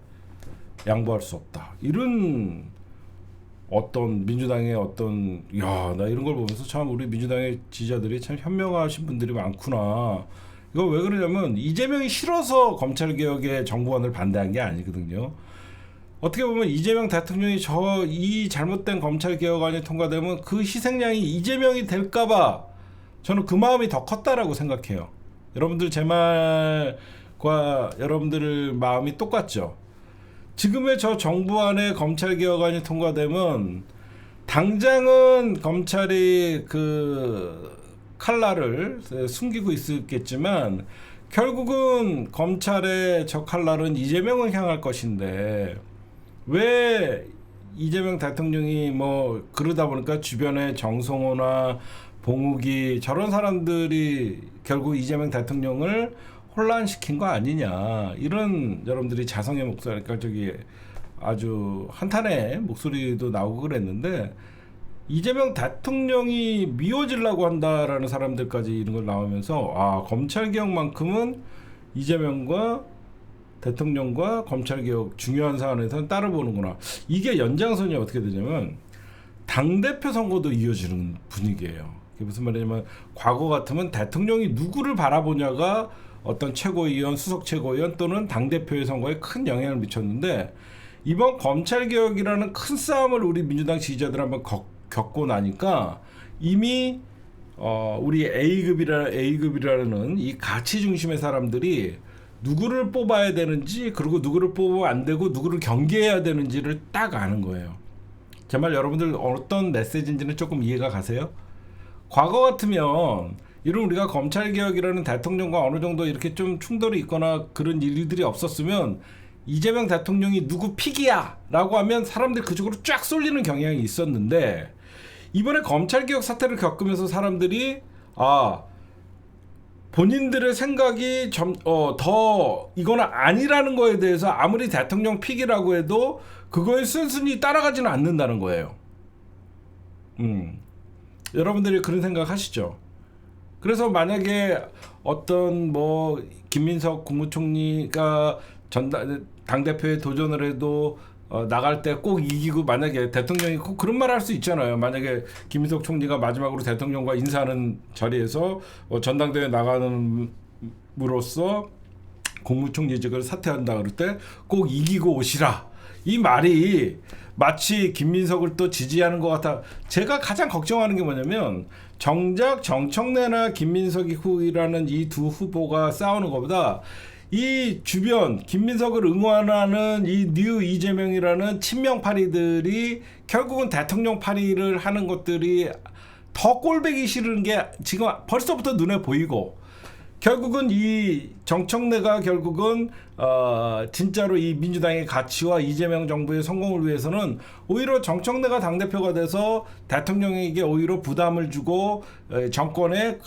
양보할 수 없다, 이런 어떤 민주당의 어떤, 나 이런 걸 보면서 참 우리 민주당의 지지자들이 참 현명하신 분들이 많구나, 이거 왜 그러냐면 이재명이 싫어서 검찰개혁에 정부안을 반대한 게 아니거든요. 어떻게 보면 이재명 대통령이 이 잘못된 검찰개혁안이 통과되면 그 희생양이 이재명이 될까봐 저는 그 마음이 더 컸다라고 생각해요. 여러분들 제 말과 여러분들 마음이 똑같죠. 지금의 저 정부 안에 검찰개혁안이 통과되면 당장은 검찰이 그 칼날을 숨기고 있었겠지만 결국은 검찰의 저 칼날은 이재명을 향할 것인데 왜 이재명 대통령이 뭐 그러다 보니까 주변에 정성호나 봉욱이 저런 사람들이 결국 이재명 대통령을 혼란시킨 거 아니냐 이런 여러분들이 자성의 목소리 그러니까 저기 아주 한탄의 목소리도 나오고 그랬는데 이재명 대통령이 미워지려고 한다라는 사람들까지 이런 걸 나오면서 아 검찰개혁만큼은 이재명과 대통령과 검찰개혁 중요한 사안에서는 따로 보는구나. 이게 연장선이 어떻게 되냐면 당대표 선거도 이어지는 분위기예요. 그게 무슨 말이냐면 과거 같으면 대통령이 누구를 바라보냐가 어떤 최고위원, 수석 최고위원 또는 당대표의 선거에 큰 영향을 미쳤는데 이번 검찰개혁이라는 큰 싸움을 우리 민주당 지지자들 한번 겪고 나니까 이미 우리 A급이라는 이 가치 중심의 사람들이 누구를 뽑아야 되는지 그리고 누구를 뽑으면 안 되고 누구를 경계해야 되는지를 딱 아는 거예요. 제 말 여러분들 어떤 메시지인지는 조금 이해가 가세요? 과거 같으면 이런 우리가 검찰개혁이라는 대통령과 어느 정도 이렇게 좀 충돌이 있거나 그런 일들이 없었으면 이재명 대통령이 누구 픽이야 라고 하면 사람들이 그쪽으로 쫙 쏠리는 경향이 있었는데 이번에 검찰개혁 사태를 겪으면서 사람들이 본인들의 생각이 더 이거는 아니라는 거에 대해서 아무리 대통령 픽이라고 해도 그거에 순순히 따라가지는 않는다는 거예요. 여러분들이 그런 생각 하시죠? 그래서 만약에 어떤 뭐 김민석 국무총리가 당대표에 도전을 해도 나갈 때 꼭 이기고 만약에 대통령이 꼭 그런 말 할 수 있잖아요. 만약에 김민석 총리가 마지막으로 대통령과 인사하는 자리에서 전당대회 나가는으로써 국무총리직을 사퇴한다 그럴 때 꼭 이기고 오시라. 이 말이 마치 김민석을 또 지지하는 것 같아. 제가 가장 걱정하는 게 뭐냐면 정작 정청래나 김민석이라는 이 두 후보가 싸우는 것보다 이 주변 김민석을 응원하는 이 뉴 이재명이라는 친명파리들이 결국은 대통령 파리를 하는 것들이 더 꼴배기 싫은 게 지금 벌써부터 눈에 보이고 결국은 이 정청래가 결국은 진짜로 이 민주당의 가치와 이재명 정부의 성공을 위해서는 오히려 정청래가 당대표가 돼서 대통령에게 오히려 부담을 주고 정권에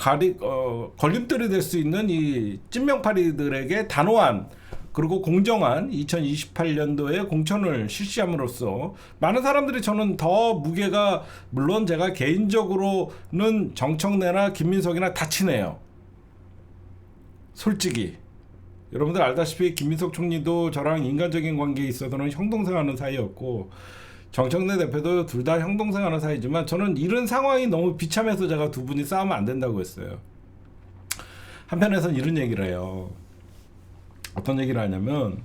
걸림돌이 될 수 있는 이 찐명파리들에게 단호한 그리고 공정한 2028년도에 공천을 실시함으로써 많은 사람들이 저는 더 무게가 물론 제가 개인적으로는 정청래나 김민석이나 다 친해요. 솔직히 여러분들 알다시피 김민석 총리도 저랑 인간적인 관계에 있어서는 형동생하는 사이였고 정청래 대표도 둘 다 형동생하는 사이지만 저는 이런 상황이 너무 비참해서 제가 두 분이 싸우면 안 된다고 했어요. 한편에서는 이런 얘기를 해요. 어떤 얘기를 하냐면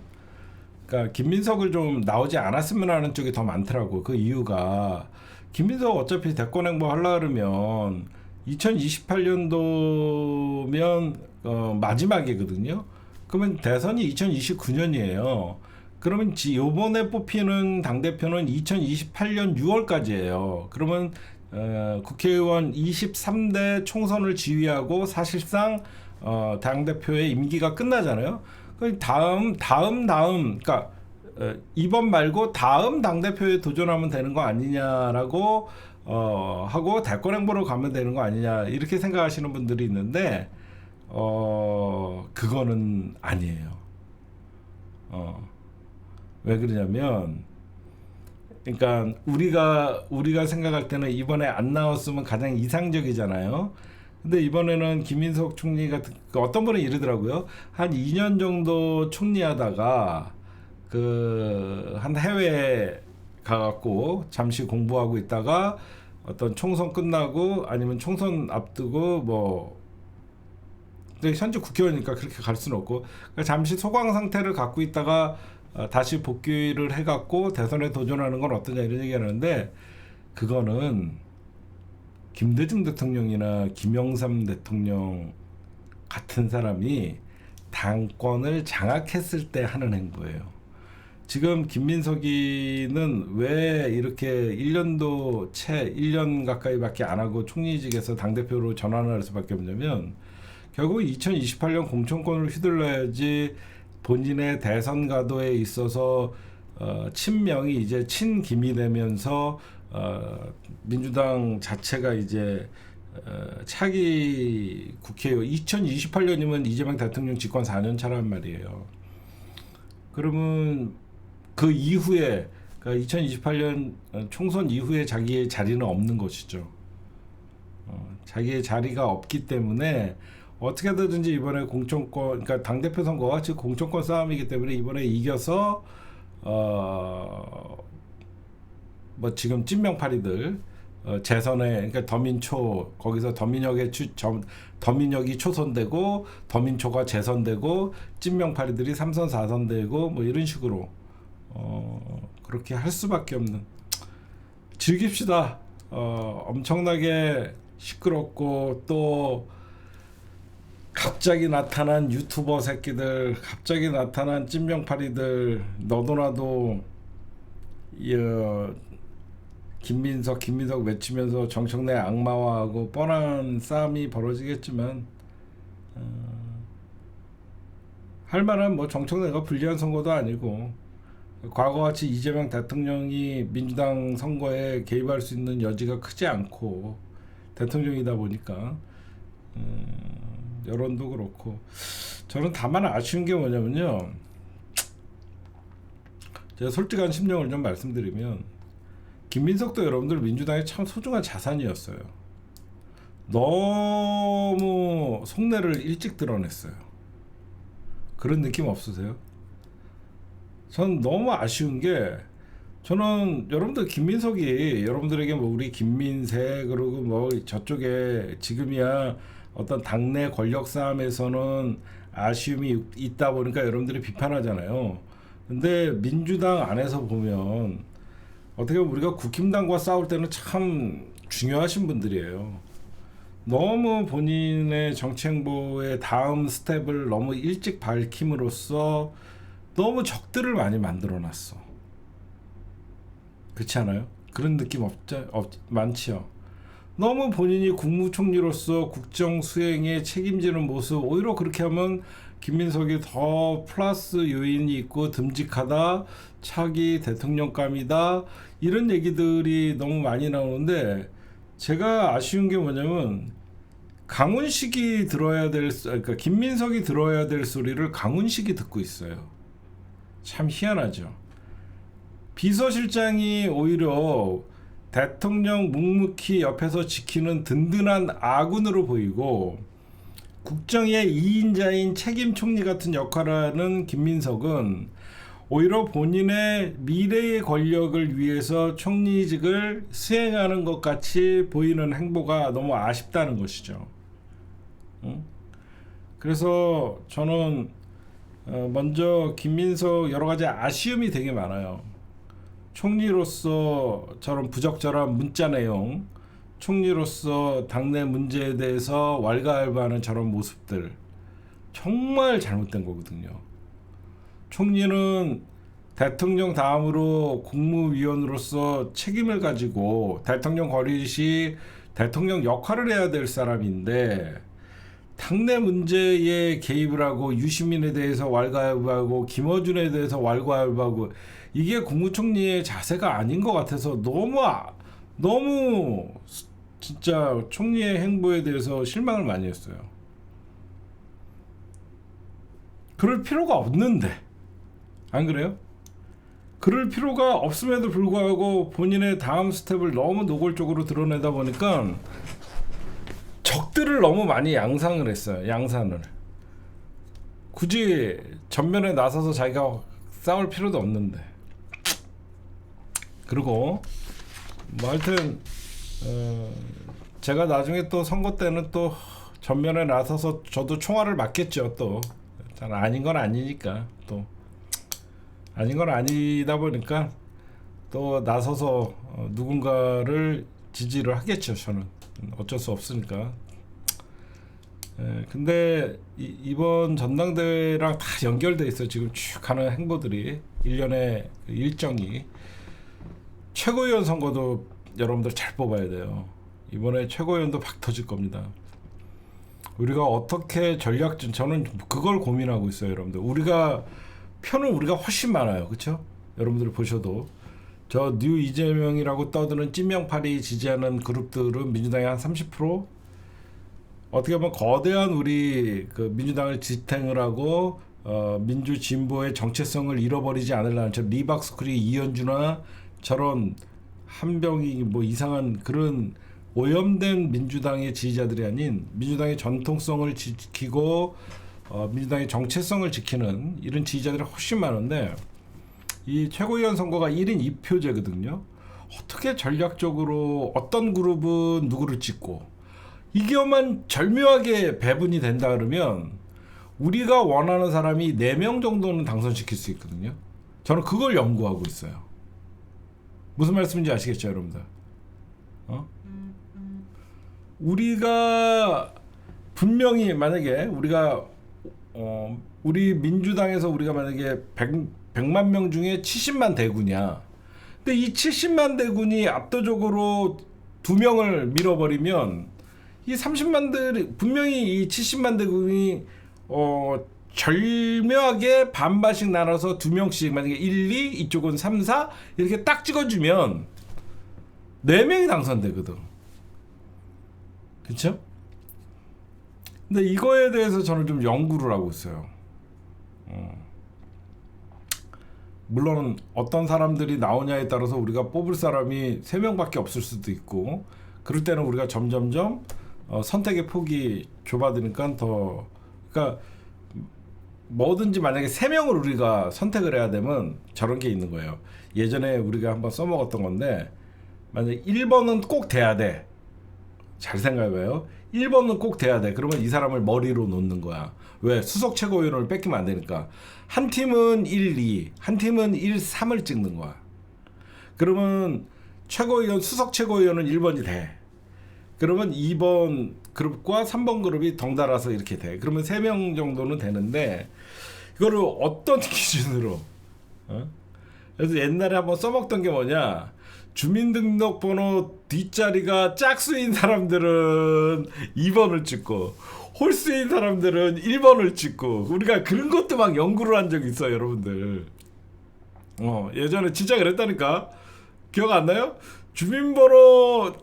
그러니까 김민석을 좀 나오지 않았으면 하는 쪽이 더 많더라고. 그 이유가 김민석 어차피 대권 행보 하려고 그러면 2028년도면 마지막이거든요. 그러면 대선이 2029년이에요. 그러면 요번에 뽑히는 당대표는 2028년 6월까지예요. 그러면 국회의원 23대 총선을 지휘하고 사실상 당대표의 임기가 끝나잖아요. 다음 그러니까 이번 말고 다음 당대표에 도전하면 되는 거 아니냐라고 하고 대권 행보로 가면 되는 거 아니냐 이렇게 생각하시는 분들이 있는데 그거는 아니에요. 왜 그러냐면 그러니까 우리가 생각할 때는 이번에 안 나왔으면 가장 이상적이잖아요. 근데 이번에는 김민석 총리가 어떤 분은 이러더라고요. 한 2년 정도 총리하다가 한 해외에 가갖고 잠시 공부하고 있다가 어떤 총선 끝나고 아니면 총선 앞두고 뭐 근데 현재 국회의원이니까 그렇게 갈 수는 없고 그러니까 잠시 소강 상태를 갖고 있다가 다시 복귀를 해갖고 대선에 도전하는 건 어떠냐 이런 얘기하는데 그거는 김대중 대통령이나 김영삼 대통령 같은 사람이 당권을 장악했을 때 하는 행보예요. 지금 김민석이는 왜 이렇게 1년 가까이밖에 안 하고 총리직에서 당대표로 전환을 할 수밖에 없냐면 결국 2028년 공천권을 휘둘러야지 본인의 대선 가도에 있어서 친명이 이제 친김이 되면서 민주당 자체가 이제 차기 국회의원 2028년이면 이재명 대통령 집권 4년 차란 말이에요. 그러면 그 이후에 그러니까 2028년 총선 이후에 자기의 자리는 없는 것이죠. 자기의 자리가 없기 때문에 어떻게 하든지 이번에 공천권 그러니까 당대표 선거가 즉 공천권 싸움이기 때문에 이번에 이겨서 뭐 지금 찐명파리들 재선에 그러니까 더민초 거기서 더민혁이 초선되고 더민초가 재선되고 찐명파리들이 3선 4선 되고 뭐 이런 식으로 그렇게 할 수밖에 없는 즐깁시다. 엄청나게 시끄럽고 또 갑자기 나타난 유튜버 새끼들 갑자기 나타난 찐명파리들 너도나도 김민석 외치면서 정청래 악마화하고 뻔한 싸움이 벌어지겠지만 할 만한 뭐 정청래가 불리한 선거도 아니고 과거같이 이재명 대통령이 민주당 선거에 개입할 수 있는 여지가 크지 않고 대통령이다 보니까 여론도 그렇고 저는 다만 아쉬운 게 뭐냐면요 제가 솔직한 심정을 좀 말씀드리면 김민석도 여러분들 민주당의 참 소중한 자산이었어요. 너무 속내를 일찍 드러냈어요. 그런 느낌 없으세요? 전 너무 아쉬운 게 저는 여러분들 김민석이 여러분들에게 뭐 우리 김민세 그리고 뭐 저쪽에 지금이야 어떤 당내 권력 싸움에서는 아쉬움이 있다 보니까 여러분들이 비판하잖아요. 근데 민주당 안에서 보면 어떻게 보면 우리가 국힘당과 싸울 때는 참 중요하신 분들이에요. 너무 본인의 정치 행보의 다음 스텝을 너무 일찍 밝힘으로써 너무 적들을 많이 만들어놨어. 그렇지 않아요? 그런 느낌 많지요. 너무 본인이 국무총리로서 국정 수행에 책임지는 모습 오히려 그렇게 하면 김민석이 더 플러스 요인이 있고 듬직하다 차기 대통령감이다 이런 얘기들이 너무 많이 나오는데 제가 아쉬운 게 뭐냐면 강훈식이 들어야 될 그러니까 김민석이 들어야 될 소리를 강훈식이 듣고 있어요. 참 희한하죠. 비서실장이 오히려 대통령 묵묵히 옆에서 지키는 든든한 아군으로 보이고 국정의 2인자인 책임 총리 같은 역할을 하는 김민석은 오히려 본인의 미래의 권력을 위해서 총리직을 수행하는 것 같이 보이는 행보가 너무 아쉽다는 것이죠. 그래서 저는 먼저 김민석 여러 가지 아쉬움이 되게 많아요. 총리로서 저런 부적절한 문자 내용, 총리로서 당내 문제에 대해서 왈가왈부하는 저런 모습들 정말 잘못된 거거든요. 총리는 대통령 다음으로 국무위원으로서 책임을 가지고 대통령 거릿이 대통령 역할을 해야 될 사람인데 당내 문제에 개입을 하고 유시민에 대해서 왈가왈부하고 김어준에 대해서 왈가왈부하고 이게 국무총리의 자세가 아닌 것 같아서 너무 진짜 총리의 행보에 대해서 실망을 많이 했어요. 그럴 필요가 없는데 안 그래요? 그럴 필요가 없음에도 불구하고 본인의 다음 스텝을 너무 노골적으로 드러내다 보니까 적들을 너무 많이 양상을 했어요. 양산을. 굳이 전면에 나서서 자기가 싸울 필요도 없는데. 그리고 뭐 하여튼 제가 나중에 또 선거 때는 또 전면에 나서서 저도 총알을 맞겠죠. 또 아닌 건 아니니까, 또 아닌 건 아니다 보니까 또 나서서 누군가를 지지를 하겠죠. 저는 어쩔 수 없으니까. 근데 이번 전당대회랑 다 연결돼 있어. 지금 쭉 하는 행보들이 일련의 일정이. 최고위원 선거도 여러분들 잘 뽑아야 돼요. 이번에 최고위원도 박 터질 겁니다. 우리가 어떻게 전략전, 저는 그걸 고민하고 있어요. 여러분들, 표는 우리가 훨씬 많아요. 그렇죠? 여러분들 보셔도 저 뉴 이재명이라고 떠드는 찐명파리 지지하는 그룹들은 민주당이 한 30%, 어떻게 보면 거대한 우리 그 민주당을 지탱을 하고 민주 진보의 정체성을 잃어버리지 않으려는 저 리박스쿨이 이현주나 저런 한병이 뭐 이상한 그런 오염된 민주당의 지지자들이 아닌 민주당의 전통성을 지키고 민주당의 정체성을 지키는 이런 지지자들이 훨씬 많은데, 이 최고위원 선거가 1인 2표제거든요. 어떻게 전략적으로 어떤 그룹은 누구를 찍고 이게만 절묘하게 배분이 된다 그러면 우리가 원하는 사람이 4명 정도는 당선시킬 수 있거든요. 저는 그걸 연구하고 있어요. 무슨 말씀인지 아시겠죠, 여러분들? 우리가 분명히 만약에 우리 민주당에서 우리가 만약에 100만 명 중에 70만 대군이야. 근데 이 70만 대군이 압도적으로 2명을 밀어버리면 이 30만들이 분명히 이 70만 대군이 절묘하게 반반씩 나눠서 2명씩, 만약에 1, 2 이쪽은 3, 4 이렇게 딱 찍어주면 4명이 당선되거든. 그쵸? 근데 이거에 대해서 저는 좀 연구를 하고 있어요. 물론 어떤 사람들이 나오냐에 따라서 우리가 뽑을 사람이 3명밖에 없을 수도 있고, 그럴 때는 우리가 점점점 선택의 폭이 좁아지니까 더, 그러니까 뭐든지 만약에 3명을 우리가 선택을 해야 되면 저런 게 있는 거예요. 예전에 우리가 한번 써먹었던 건데, 만약에 1번은 꼭 돼야 돼. 잘 생각해봐요. 1번은 꼭 돼야 돼. 그러면 이 사람을 머리로 놓는 거야. 왜? 수석 최고위원을 뺏기면 안 되니까. 한 팀은 1, 2, 한 팀은 1, 3을 찍는 거야. 그러면 최고위원, 수석 최고위원은 1번이 돼. 그러면 2번 그룹과 3번 그룹이 덩달아서 이렇게 돼. 그러면 3명 정도는 되는데, 이거를 어떤 기준으로? 그래서 옛날에 한번 써먹던 게 뭐냐? 주민등록번호 뒷자리가 짝수인 사람들은 2번을 찍고 홀수인 사람들은 1번을 찍고, 우리가 그런 것도 막 연구를 한 적이 있어요, 여러분들. 예전에 진짜 그랬다니까. 기억 안 나요? 주민번호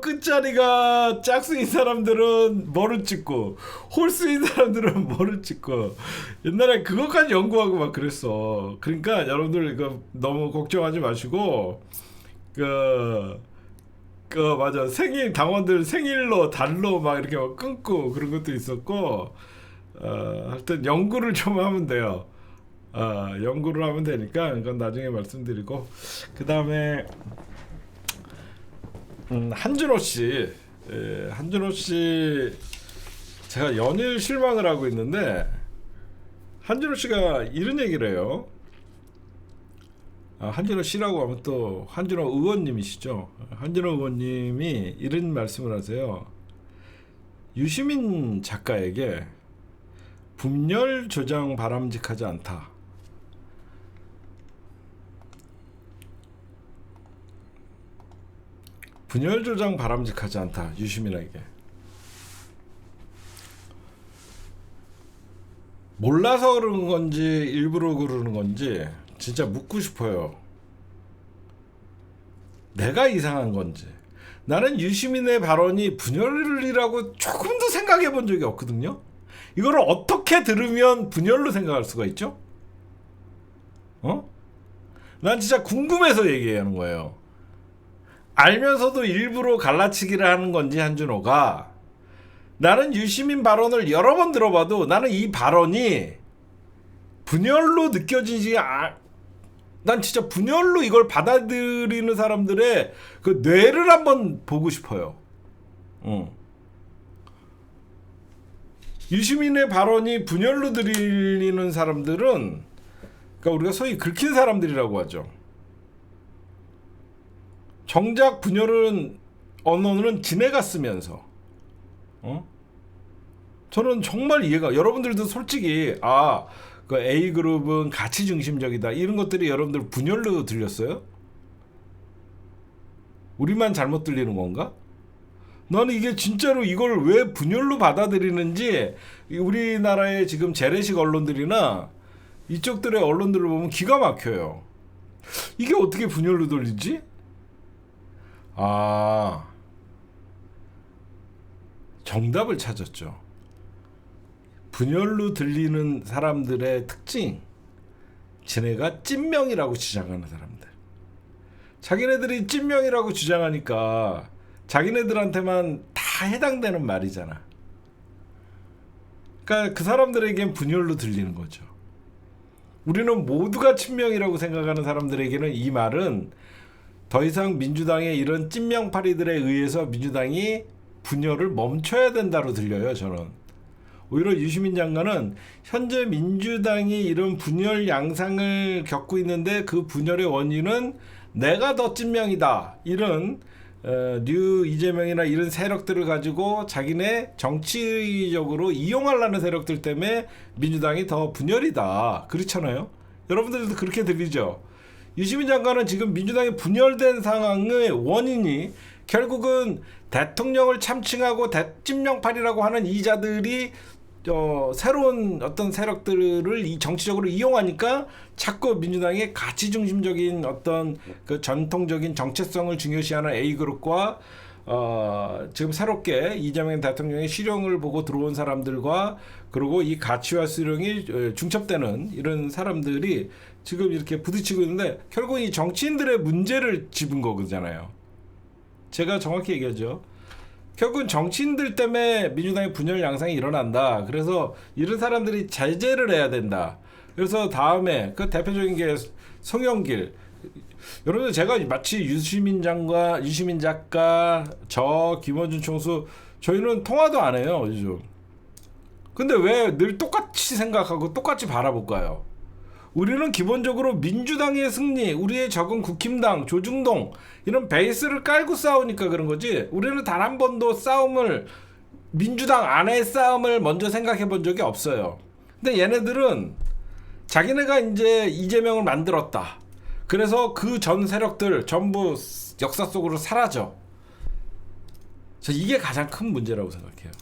끝자리가 짝수인 사람들은 뭐를 찍고 홀수인 사람들은 뭐를 찍고, 옛날에 그것까지 연구하고 막 그랬어. 그러니까 여러분들 이거 너무 걱정하지 마시고, 맞아, 당원들 생일로 달로 막 이렇게 막 끊고 그런 것도 있었고, 하여튼 연구를 좀 하면 돼요. 연구를 하면 되니까 이건 나중에 말씀드리고, 그 다음에 한준호 씨, 한준호 씨, 제가 연일 실망을 하고 있는데, 한준호 씨가 이런 얘기를 해요. 한준호 씨라고 하면 또 한준호 의원님이시죠. 한준호 의원님이 이런 말씀을 하세요. 유시민 작가에게 분열 조장 바람직하지 않다. 분열 조장 바람직하지 않다. 유시민에게. 몰라서 그러는 건지 일부러 그러는 건지 진짜 묻고 싶어요. 내가 이상한 건지. 나는 유시민의 발언이 분열이라고 조금도 생각해 본 적이 없거든요. 이거를 어떻게 들으면 분열로 생각할 수가 있죠? 난 진짜 궁금해서 얘기하는 거예요. 알면서도 일부러 갈라치기를 하는 건지, 한준호가. 나는 유시민 발언을 여러 번 들어봐도 나는 이 발언이 분열로 느껴지지 난 진짜 분열로 이걸 받아들이는 사람들의 그 뇌를 한번 보고 싶어요. 유시민의 발언이 분열로 들리는 사람들은, 그러니까 우리가 소위 긁힌 사람들이라고 하죠. 정작 분열은 언론은 지네가 쓰면서, 저는 정말 이해가, 여러분들도 솔직히 그 A 그룹은 가치 중심적이다 이런 것들이 여러분들 분열로 들렸어요? 우리만 잘못 들리는 건가? 나는 이게 진짜로 이걸 왜 분열로 받아들이는지 우리나라의 지금 재래식 언론들이나 이쪽들의 언론들을 보면 기가 막혀요. 이게 어떻게 분열로 들리지? 정답을 찾았죠. 분열로 들리는 사람들의 특징, 지네가 찐명이라고 주장하는 사람들. 자기네들이 찐명이라고 주장하니까 자기네들한테만 다 해당되는 말이잖아. 그러니까 그 사람들에겐 분열로 들리는 거죠. 우리는 모두가 친명이라고 생각하는 사람들에게는 이 말은 더 이상 민주당의 이런 찐명파리들에 의해서 민주당이 분열을 멈춰야 된다로 들려요. 저는 오히려 유시민 장관은 현재 민주당이 이런 분열 양상을 겪고 있는데 그 분열의 원인은 내가 더 찐명이다, 이런 뉴 이재명이나 이런 세력들을 가지고 자기네 정치적으로 이용하려는 세력들 때문에 민주당이 더 분열이다, 그렇잖아요. 여러분들도 그렇게 들리죠. 유시민 장관은 지금 민주당이 분열된 상황의 원인이 결국은 대통령을 참칭하고 찐명파리라고 하는 이자들이 새로운 어떤 세력들을 정치적으로 이용하니까 자꾸 민주당의 가치 중심적인 어떤 그 전통적인 정체성을 중요시하는 A그룹과 지금 새롭게 이재명 대통령의 실형을 보고 들어온 사람들과, 그리고 이 가치와 수령이 중첩되는 이런 사람들이 지금 이렇게 부딪히고 있는데, 결국 이 정치인들의 문제를 짚은 거잖아요. 제가 정확히 얘기하죠. 결국은 정치인들 때문에 민주당의 분열 양상이 일어난다. 그래서 이런 사람들이 자제를 해야 된다. 그래서 다음에 그 대표적인 게 송영길. 여러분들, 제가 마치 유시민 작가, 저 김원준 총수, 저희는 통화도 안 해요, 요즘. 근데 왜 늘 똑같이 생각하고 똑같이 바라볼까요? 우리는 기본적으로 민주당의 승리, 우리의 적은 국힘당, 조중동 이런 베이스를 깔고 싸우니까 그런 거지, 우리는 단 한 번도 민주당 안의 싸움을 먼저 생각해 본 적이 없어요. 근데 얘네들은 자기네가 이제 이재명을 만들었다, 그래서 그 전 세력들 전부 역사 속으로 사라져. 이게 가장 큰 문제라고 생각해요.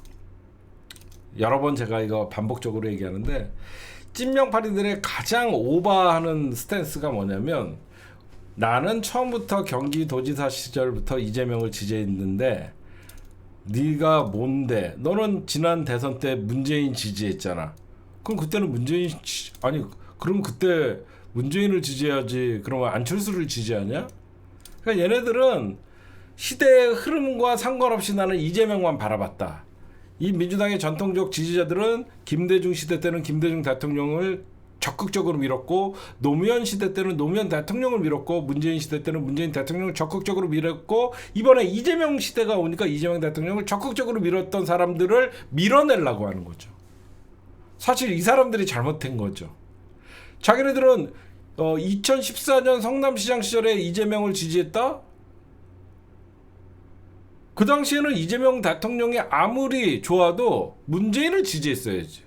여러 번 제가 이거 반복적으로 얘기하는데, 찐명파리들의 가장 오버하는 스탠스가 뭐냐면, 나는 처음부터 경기도지사 시절부터 이재명을 지지했는데 네가 뭔데? 너는 지난 대선 때 문재인 지지했잖아. 그럼 그때는 그럼 그때 문재인을 지지해야지. 그러면 안철수를 지지하냐? 그러니까 얘네들은 시대의 흐름과 상관없이 나는 이재명만 바라봤다. 이 민주당의 전통적 지지자들은 김대중 시대 때는 김대중 대통령을 적극적으로 밀었고, 노무현 시대 때는 노무현 대통령을 밀었고, 문재인 시대 때는 문재인 대통령을 적극적으로 밀었고, 이번에 이재명 시대가 오니까 이재명 대통령을 적극적으로 밀었던 사람들을 밀어내려고 하는 거죠. 사실 이 사람들이 잘못된 거죠. 자기네들은 2014년 성남시장 시절에 이재명을 지지했다? 그 당시에는 이재명 대통령이 아무리 좋아도 문재인을 지지했어야지.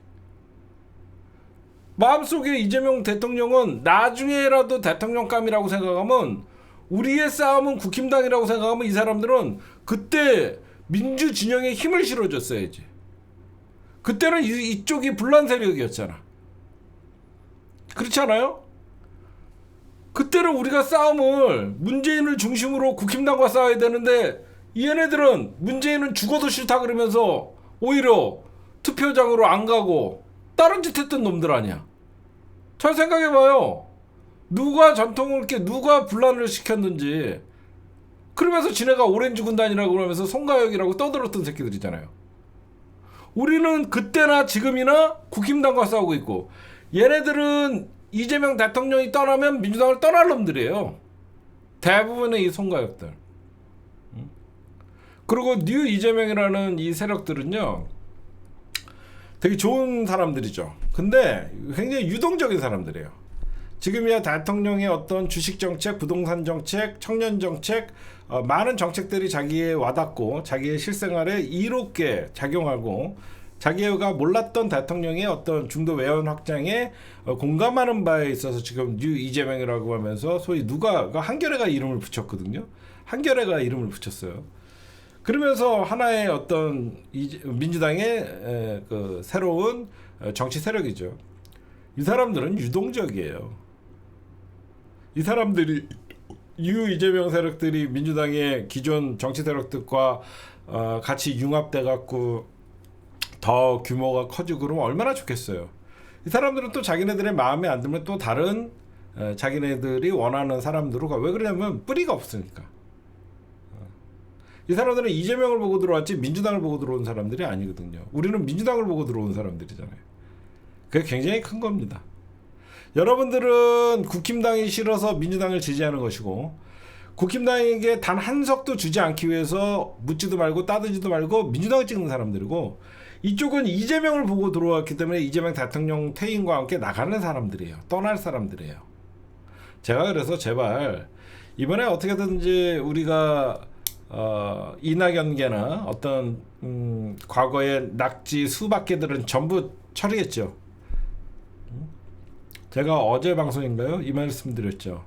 마음속에 이재명 대통령은 나중에라도 대통령감이라고 생각하면, 우리의 싸움은 국힘당이라고 생각하면 이 사람들은 그때 민주진영에 힘을 실어줬어야지. 그때는 이쪽이 분란 세력이었잖아. 그렇지 않아요? 그때는 우리가 싸움을 문재인을 중심으로 국힘당과 싸워야 되는데, 얘네들은 문재인은 죽어도 싫다 그러면서 오히려 투표장으로 안 가고 다른 짓 했던 놈들 아니야. 잘 생각해봐요. 누가 누가 분란을 시켰는지. 그러면서 지네가 오렌지 군단이라고 그러면서 송가혁이라고 떠들었던 새끼들이잖아요. 우리는 그때나 지금이나 국힘당과 싸우고 있고, 얘네들은 이재명 대통령이 떠나면 민주당을 떠날 놈들이에요. 대부분의 이 송가혁들. 그리고 뉴 이재명이라는 이 세력들은요, 되게 좋은 사람들이죠. 근데 굉장히 유동적인 사람들이에요. 지금이야 대통령의 어떤 주식 정책, 부동산 정책, 청년 정책, 많은 정책들이 자기에 와닿고 자기의 실생활에 이롭게 작용하고 자기가 몰랐던 대통령의 어떤 중도 외연 확장에 공감하는 바에 있어서 지금 뉴 이재명이라고 하면서 소위 누가 한겨레가 이름을 붙였거든요. 한겨레가 이름을 붙였어요. 그러면서 하나의 어떤 민주당의 그 새로운 정치 세력이죠. 이 사람들은 유동적이에요. 이 사람들이 이재명 세력들이 민주당의 기존 정치 세력들과 같이 융합돼 갖고 더 규모가 커지고 그러면 얼마나 좋겠어요. 이 사람들은 또 자기네들의 마음에 안 들면 또 다른 자기네들이 원하는 사람들로 가. 왜 그러냐면 뿌리가 없으니까. 이 사람들은 이재명을 보고 들어왔지 민주당을 보고 들어온 사람들이 아니거든요. 우리는 민주당을 보고 들어온 사람들이잖아요. 그게 굉장히 큰 겁니다. 여러분들은 국힘당이 싫어서 민주당을 지지하는 것이고 국힘당에게 단 한 석도 주지 않기 위해서 묻지도 말고 따지지도 말고 민주당을 찍는 사람들이고 이쪽은 이재명을 보고 들어왔기 때문에 이재명 대통령 퇴임과 함께 나가는 사람들이에요. 떠날 사람들이에요. 제가 그래서 제발 이번에 어떻게든지 우리가 이낙연계나 어떤 과거의 낙지 수박계들은 전부 처리했죠. 제가 어제 방송인가요? 이 말씀 드렸죠.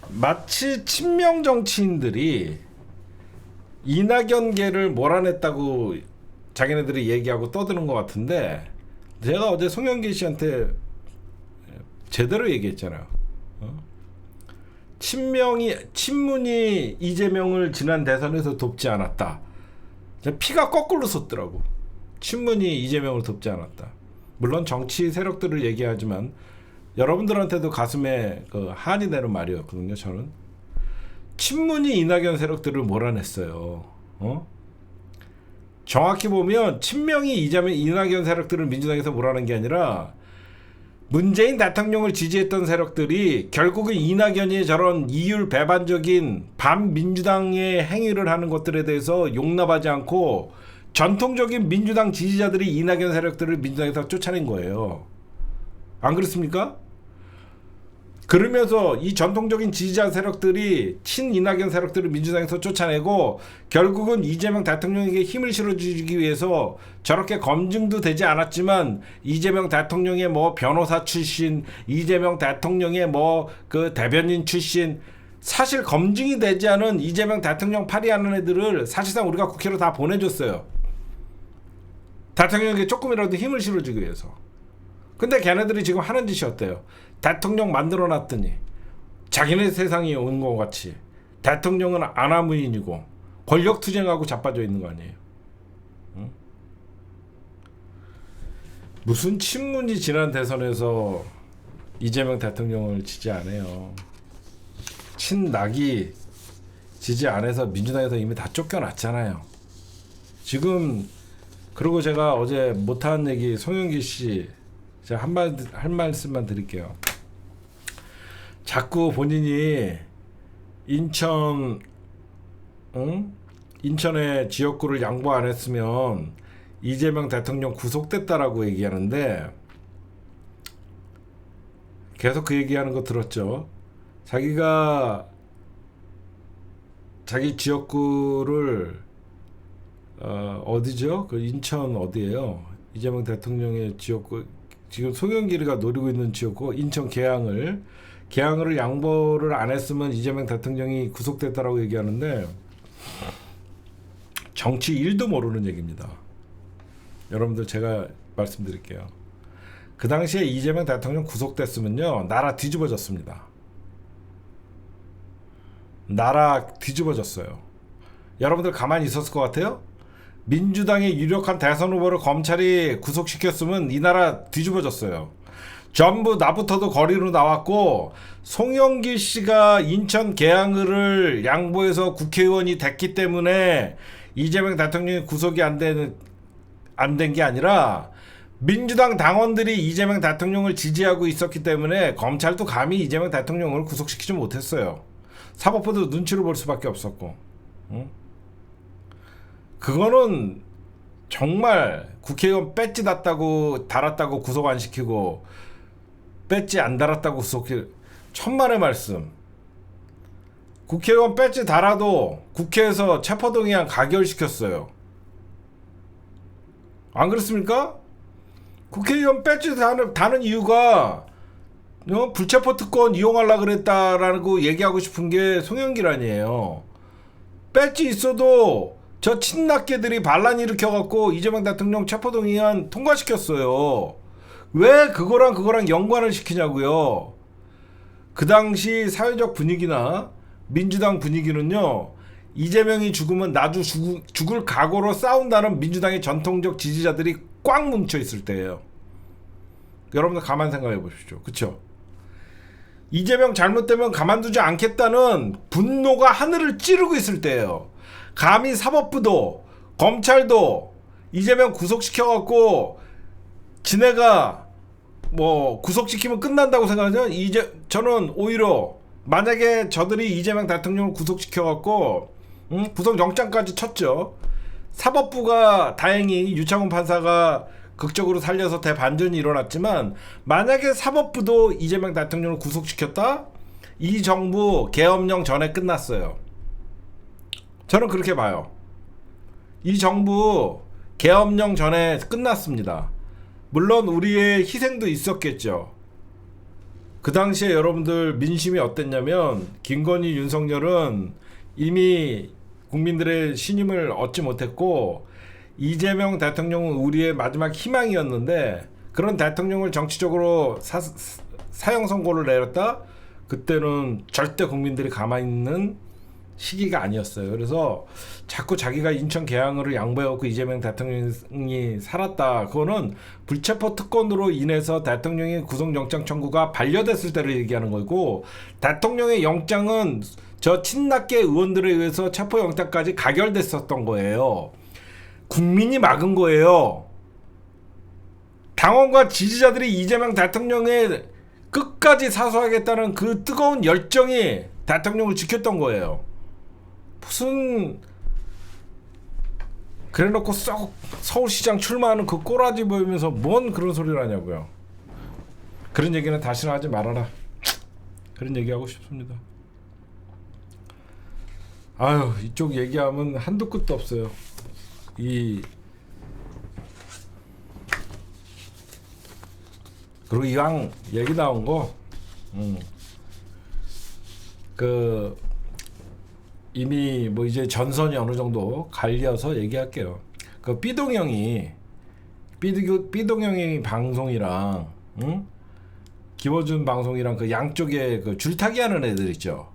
마치 친명 정치인들이 이낙연계를 몰아냈다고 자기네들이 얘기하고 떠드는 것 같은데 제가 어제 송영길 씨한테 제대로 얘기했잖아요. 친문이 이재명을 지난 대선에서 돕지 않았다. 피가 거꾸로 솟더라고. 친문이 이재명을 돕지 않았다. 물론 정치 세력들을 얘기하지만 여러분들한테도 가슴에 한이 되는 말이었거든요. 저는 친문이 이낙연 세력들을 몰아냈어요. 정확히 보면 친명이 이낙연 세력들을 민주당에서 몰아낸 게 아니라 문재인 대통령을 지지했던 세력들이 결국은 이낙연이 저런 이율 배반적인 반민주당의 행위를 하는 것들에 대해서 용납하지 않고 전통적인 민주당 지지자들이 이낙연 세력들을 민주당에서 쫓아낸 거예요. 안 그렇습니까? 그러면서 이 전통적인 지지자 세력들이 친이낙연 세력들을 민주당에서 쫓아내고 결국은 이재명 대통령에게 힘을 실어주기 위해서 저렇게 검증도 되지 않았지만 이재명 대통령의 뭐 변호사 출신, 이재명 대통령의 뭐 그 대변인 출신, 사실 검증이 되지 않은 이재명 대통령 파리하는 애들을 사실상 우리가 국회로 다 보내줬어요. 대통령에게 조금이라도 힘을 실어주기 위해서. 근데 걔네들이 지금 하는 짓이 어때요? 대통령 만들어놨더니 자기네 세상이 온 것 같이 대통령은 아나무인이고 권력투쟁하고 자빠져 있는 거 아니에요? 응? 무슨 친문이 지난 대선에서 이재명 대통령을 지지 안 해요. 친낙이 지지 안 해서 민주당에서 이미 다 쫓겨났잖아요. 지금 그리고 제가 어제 못한 얘기 송영길 씨 제가 한 말씀만 드릴게요. 자꾸 본인이 인천의 지역구를 양보 안 했으면 이재명 대통령 구속됐다라고 얘기하는데 계속 그 얘기하는 거 들었죠. 자기가 자기 지역구를 어디죠? 그 인천 어디예요? 이재명 대통령의 지역구 지금 송영길이가 노리고 있는 지역구 인천 계양을 양보를 안 했으면 이재명 대통령이 구속됐다라고 얘기하는데 정치 1도 모르는 얘기입니다. 여러분들 제가 말씀드릴게요. 그 당시에 이재명 대통령 구속됐으면요 나라 뒤집어졌습니다. 나라 뒤집어졌어요. 여러분들 가만히 있었을 것 같아요? 민주당의 유력한 대선 후보를 검찰이 구속시켰으면 이 나라 뒤집어졌어요. 전부 나부터도 거리로 나왔고 송영길 씨가 인천 계양을을 양보해서 국회의원이 됐기 때문에 이재명 대통령이 구속이 안 된 게 아니라 민주당 당원들이 이재명 대통령을 지지하고 있었기 때문에 검찰도 감히 이재명 대통령을 구속시키지 못했어요. 사법부도 눈치를 볼 수밖에 없었고. 응? 그거는 정말 국회의원 배지 달았다고 구속 안 시키고 배지 안 달았다고 천만의 말씀. 국회의원 배지 달아도 국회에서 체포동의안 가결시켰어요. 안 그렇습니까? 국회의원 배지 다는 이유가 불체포 특권 이용하려고 그랬다라고 얘기하고 싶은 게 송영길 아니에요. 배지 있어도 저 친낙계들이 반란 일으켜갖고 이재명 대통령 체포동의안 통과시켰어요. 왜 그거랑 연관을 시키냐고요. 그 당시 사회적 분위기나 민주당 분위기는요, 이재명이 죽으면 나도 죽을 각오로 싸운다는 민주당의 전통적 지지자들이 꽉 뭉쳐 있을 때예요. 여러분들 가만 생각해 보십시오. 그쵸? 이재명 잘못되면 가만두지 않겠다는 분노가 하늘을 찌르고 있을 때예요. 감히 사법부도 검찰도 이재명 구속시켜갖고 지네가 뭐 구속시키면 끝난다고 생각하죠? 저는 오히려 만약에 저들이 이재명 대통령을 구속시켜갖고 구속영장까지 쳤죠. 사법부가 다행히 유창훈 판사가 극적으로 살려서 대반전이 일어났지만, 만약에 사법부도 이재명 대통령을 구속시켰다? 이 정부 계엄령 전에 끝났어요. 저는 그렇게 봐요. 이 정부 계엄령 전에 끝났습니다. 물론 우리의 희생도 있었겠죠. 그 당시에 여러분들 민심이 어땠냐면, 김건희, 윤석열은 이미 국민들의 신임을 얻지 못했고 이재명 대통령은 우리의 마지막 희망이었는데, 그런 대통령을 정치적으로 사형 선고를 내렸다? 그때는 절대 국민들이 가만히 있는 시기가 아니었어요. 그래서 자꾸 자기가 인천 계양을 양보해갖고 이재명 대통령이 살았다. 그거는 불체포 특권으로 인해서 대통령의 구속영장 청구가 반려됐을 때를 얘기하는 거고, 대통령의 영장은 저 친낙계 의원들에 의해서 체포영장까지 가결됐었던 거예요. 국민이 막은 거예요. 당원과 지지자들이 이재명 대통령의 끝까지 사수하겠다는 그 뜨거운 열정이 대통령을 지켰던 거예요. 무슨 그래놓고 썩 서울시장 출마하는 그 꼬라지 보이면서 뭔 그런 소리를 하냐고요. 그런 얘기는 다시는 하지 말아라. 그런 얘기하고 싶습니다. 아유, 이쪽 얘기하면 한도 끝도 없어요. 그리고 이왕 얘기 나온 거, 이미 뭐 이제 전선이 어느 정도 갈려서 얘기할게요. 그 삐동형이 방송이랑 김어준 방송이랑 그 양쪽에 그 줄타기 하는 애들 있죠.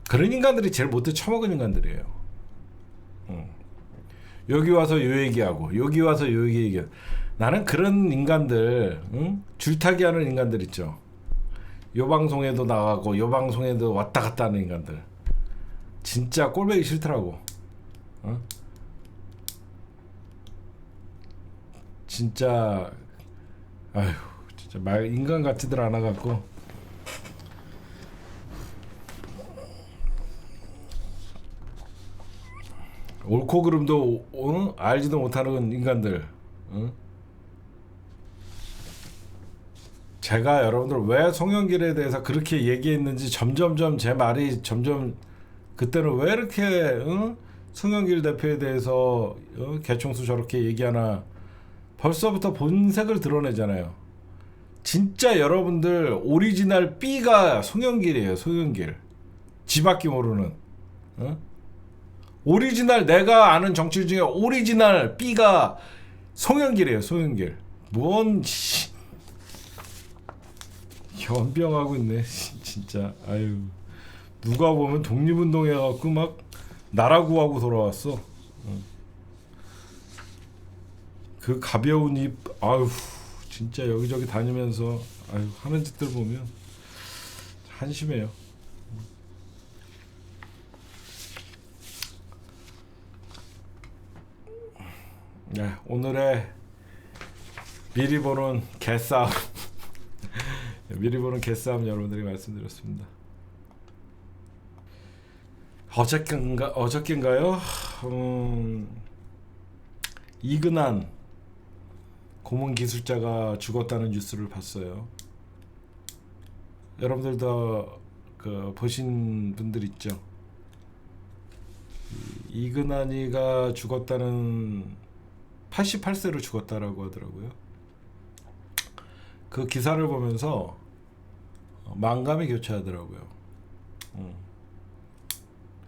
그런 인간들이 제일 못돼 처먹은 인간들이에요. 여기 와서 요 얘기하고 여기 와서 요 얘기하고. 나는 그런 인간들, 줄타기 하는 인간들 있죠. 요 방송에도 나가고 요 방송에도 왔다 갔다 하는 인간들, 진짜 꼴보기 싫더라고. 진짜 아휴, 진짜 인간 같지들 않아 갖고. 옳고 그름도 알지도 못하는 인간들. 제가 여러분들 왜 송영길에 대해서 그렇게 얘기했는지 점점점 제 말이 점점, 그때는 왜 이렇게 송영길 대표에 대해서 개총수 저렇게 얘기하나, 벌써부터 본색을 드러내잖아요. 진짜 여러분들 오리지널 B가 송영길이에요. 송영길. 지밖에 모르는. 오리지널, 내가 아는 정치인 중에 오리지널 B가 송영길이에요. 송영길. 뭔 연병하고 있네. 진짜. 아유, 누가 보면 독립운동 해갖고 막 나라 구하고 돌아왔어. 그 가벼운 입, 아유, 진짜 여기저기 다니면서 아유 하는 짓들 보면 한심해요. 네, 오늘의 미리 보는 개싸움 미리 보는 개싸움 여러분들이 말씀드렸습니다. 어저께인가요? 이근한 고문 기술자가 죽었다는 뉴스를 봤어요. 여러분들도 그 보신 분들 있죠? 이근한이가 죽었다는 88세로 죽었다라고 하더라고요. 그 기사를 보면서 만감이 교차하더라고요.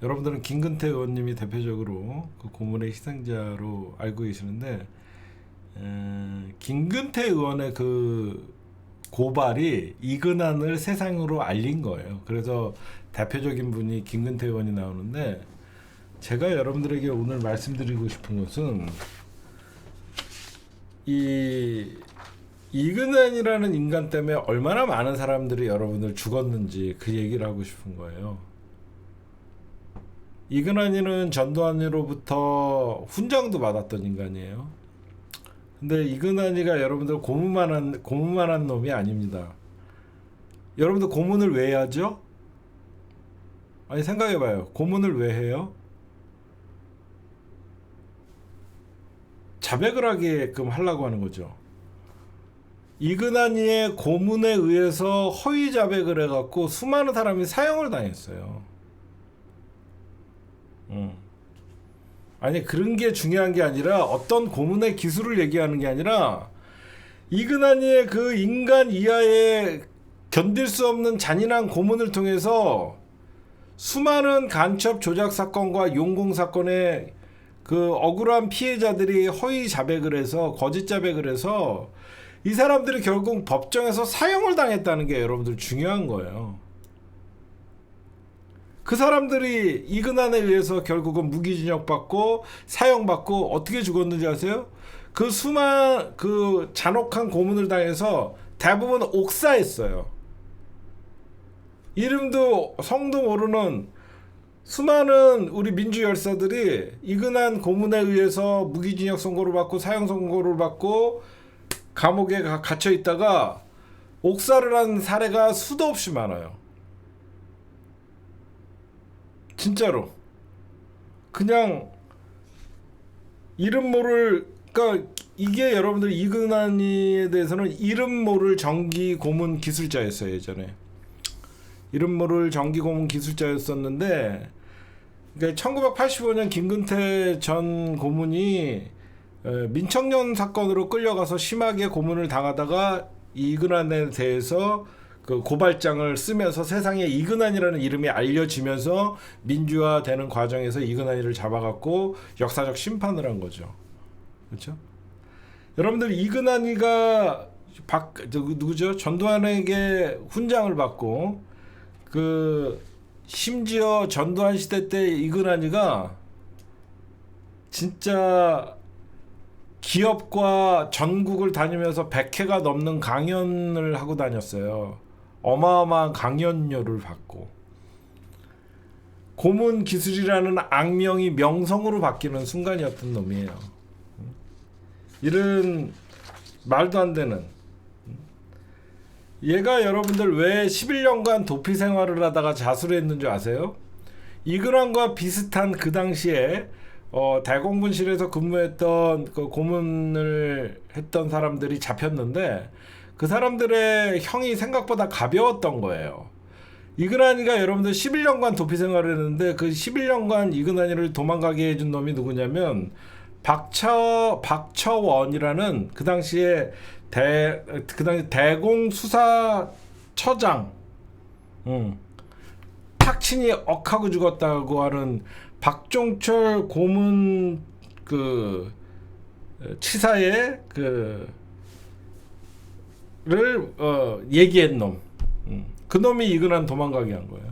여러분들은 김근태 의원님이 대표적으로 그 고문의 희생자로 알고 계시는데 김근태 의원의 그 고발이 이근한을 세상으로 알린 거예요. 그래서 대표적인 분이 김근태 의원이 나오는데 제가 여러분들에게 오늘 말씀드리고 싶은 것은 이 이근한이라는 인간 때문에 얼마나 많은 사람들이 여러분들 죽었는지 그 얘기를 하고 싶은 거예요. 이근한이는 전두환으로부터 훈장도 받았던 인간이에요. 근데 이근한이가 여러분들 고문만한 놈이 아닙니다. 여러분들 고문을 왜 하죠? 아니 생각해봐요. 고문을 왜 해요? 자백을 하게끔 하려고 하는 거죠. 이근한이의 고문에 의해서 허위 자백을 해갖고 수많은 사람이 사형을 당했어요. 아니 그런 게 중요한 게 아니라 어떤 고문의 기술을 얘기하는 게 아니라 이근한이의 그 인간 이하의 견딜 수 없는 잔인한 고문을 통해서 수많은 간첩 조작 사건과 용공 사건의 그 억울한 피해자들이 허위 자백을 해서 거짓 자백을 해서 이 사람들이 결국 법정에서 사형을 당했다는 게 여러분들 중요한 거예요. 그 사람들이 이근한에 의해서 결국은 무기징역 받고 사형 받고 어떻게 죽었는지 아세요? 그 잔혹한 고문을 당해서 대부분 옥사했어요. 이름도 성도 모르는 수많은 우리 민주 열사들이 이근한 고문에 의해서 무기징역 선고를 받고 사형 선고를 받고 감옥에 갇혀 있다가 옥사를 한 사례가 수도 없이 많아요. 진짜로. 그냥 이름 모를, 그러니까 이게 여러분들 이근한이에 대해서는 이름 모를 정기 고문 기술자였어요. 예전에 이름 모를 정기 고문 기술자였었는데, 그러니까 1985년 김근태 전 고문이 민청년 사건으로 끌려가서 심하게 고문을 당하다가 이근한에 대해서 그 고발장을 쓰면서 세상에 이근한이라는 이름이 알려지면서 민주화되는 과정에서 이근한이를 잡아갖고 역사적 심판을 한 거죠. 그렇죠? 여러분들 이근한이가 누구죠? 전두환에게 훈장을 받고 그 심지어 전두환 시대 때 이근한이가 진짜 기업과 전국을 다니면서 100회가 넘는 강연을 하고 다녔어요. 어마어마한 강연료를 받고 고문 기술이라는 악명이 명성으로 바뀌는 순간이었던 놈이에요. 이런 말도 안 되는, 얘가 여러분들 왜 11년간 도피 생활을 하다가 자수를 했는 줄 아세요? 이근한과 비슷한 그 당시에 대공분실에서 근무했던 그 고문을 했던 사람들이 잡혔는데 그 사람들의 형이 생각보다 가벼웠던 거예요. 이근한이가 여러분들 11년간 도피 생활을 했는데 그 11년간 이근한이를 도망가게 해준 놈이 누구냐면 박처원이라는 그 당시에 대공수사처장, 탁친이 억하고 죽었다고 하는 박종철 고문 그 치사의 그를 얘기한 놈, 그 놈이 이근한 도망가게 한 거예요.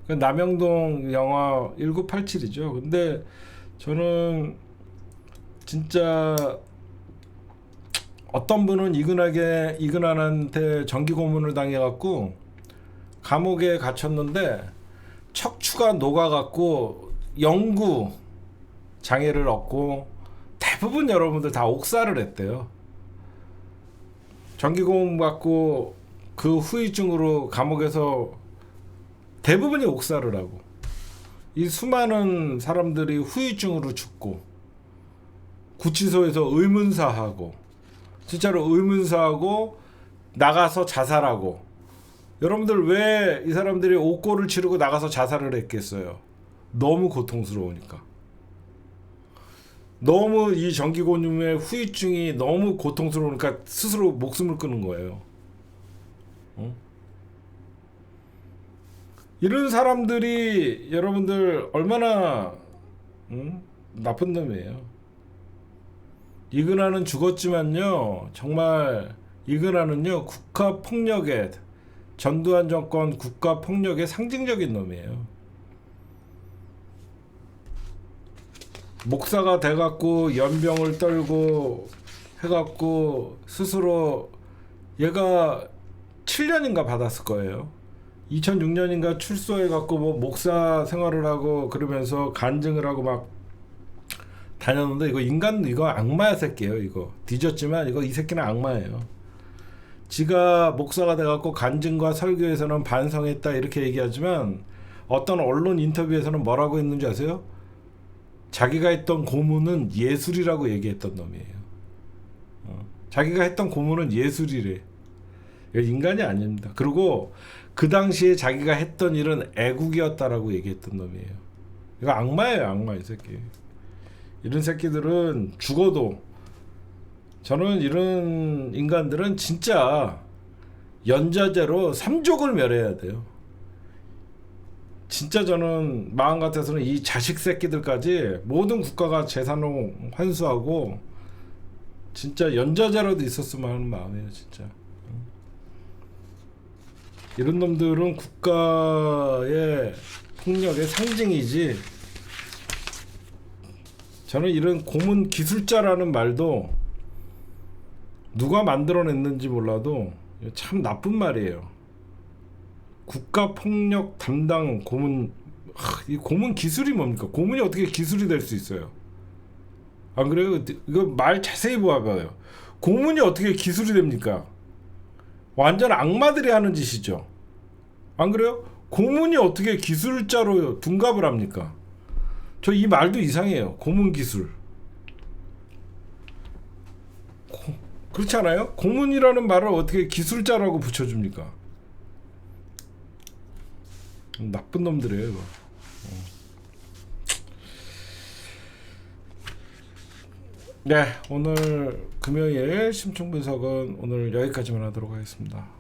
그 남영동 영화 1987이죠. 근데 저는 진짜 어떤 분은 이근한한테 정기 고문을 당해갖고 감옥에 갇혔는데 척추가 녹아갖고 영구 장애를 얻고 대부분 여러분들 다 옥살을 했대요. 정기 고문 받고 그 후유증으로 감옥에서 대부분이 옥살을 하고 이 수많은 사람들이 후유증으로 죽고 구치소에서 의문사하고 진짜로 의문사하고 나가서 자살하고. 여러분들 왜 이 사람들이 옥고를 치르고 나가서 자살을 했겠어요? 너무 고통스러우니까. 너무 이 정기곤충의 후유증이 너무 고통스러우니까 스스로 목숨을 끊은 거예요. 이런 사람들이 여러분들 얼마나 나쁜 놈이에요. 이근하는 죽었지만요, 정말 이근하는요 국가 폭력의, 전두환 정권 국가 폭력의 상징적인 놈이에요. 목사가 돼갖고 연병을 떨고 해갖고 스스로 얘가 7년인가 받았을 거예요. 2006년인가 출소해갖고 뭐 목사 생활을 하고 그러면서 간증을 하고 막 다녔는데, 이거 인간, 이거 악마야 새끼예요. 이거 뒤졌지만 이거 이 새끼는 악마예요. 지가 목사가 돼갖고 간증과 설교에서는 반성했다 이렇게 얘기하지만 어떤 언론 인터뷰에서는 뭐라고 했는지 아세요? 자기가 했던 고문은 예술이라고 얘기했던 놈이에요. 자기가 했던 고문은 예술이래. 인간이 아닙니다. 그리고 그 당시에 자기가 했던 일은 애국이었다라고 얘기했던 놈이에요. 이거 악마예요, 악마. 이 새끼. 이런 새끼들은 죽어도, 저는 이런 인간들은 진짜 연좌제로 3족을 멸해야 돼요. 진짜 저는 마음 같아서는 이 자식 새끼들까지 모든 국가가 재산을 환수하고 진짜 연좌제로도 있었으면 하는 마음이에요, 진짜. 이런 놈들은 국가의 폭력의 상징이지. 저는 이런 고문 기술자라는 말도 누가 만들어냈는지 몰라도 참 나쁜 말이에요. 국가 폭력 담당 고문, 이 고문 기술이 뭡니까? 고문이 어떻게 기술이 될 수 있어요? 안 그래요? 이거 말 자세히 봐봐요. 고문이 어떻게 기술이 됩니까? 완전 악마들이 하는 짓이죠. 안 그래요? 고문이 어떻게 기술자로 둔갑을 합니까? 저 이 말도 이상해요. 고문 기술. 그렇지 않아요? 고문이라는 말을 어떻게 기술자라고 붙여줍니까? 나쁜 놈들이에요, 이거. 네, 오늘 금요일 심층 분석은 오늘 여기까지만 하도록 하겠습니다.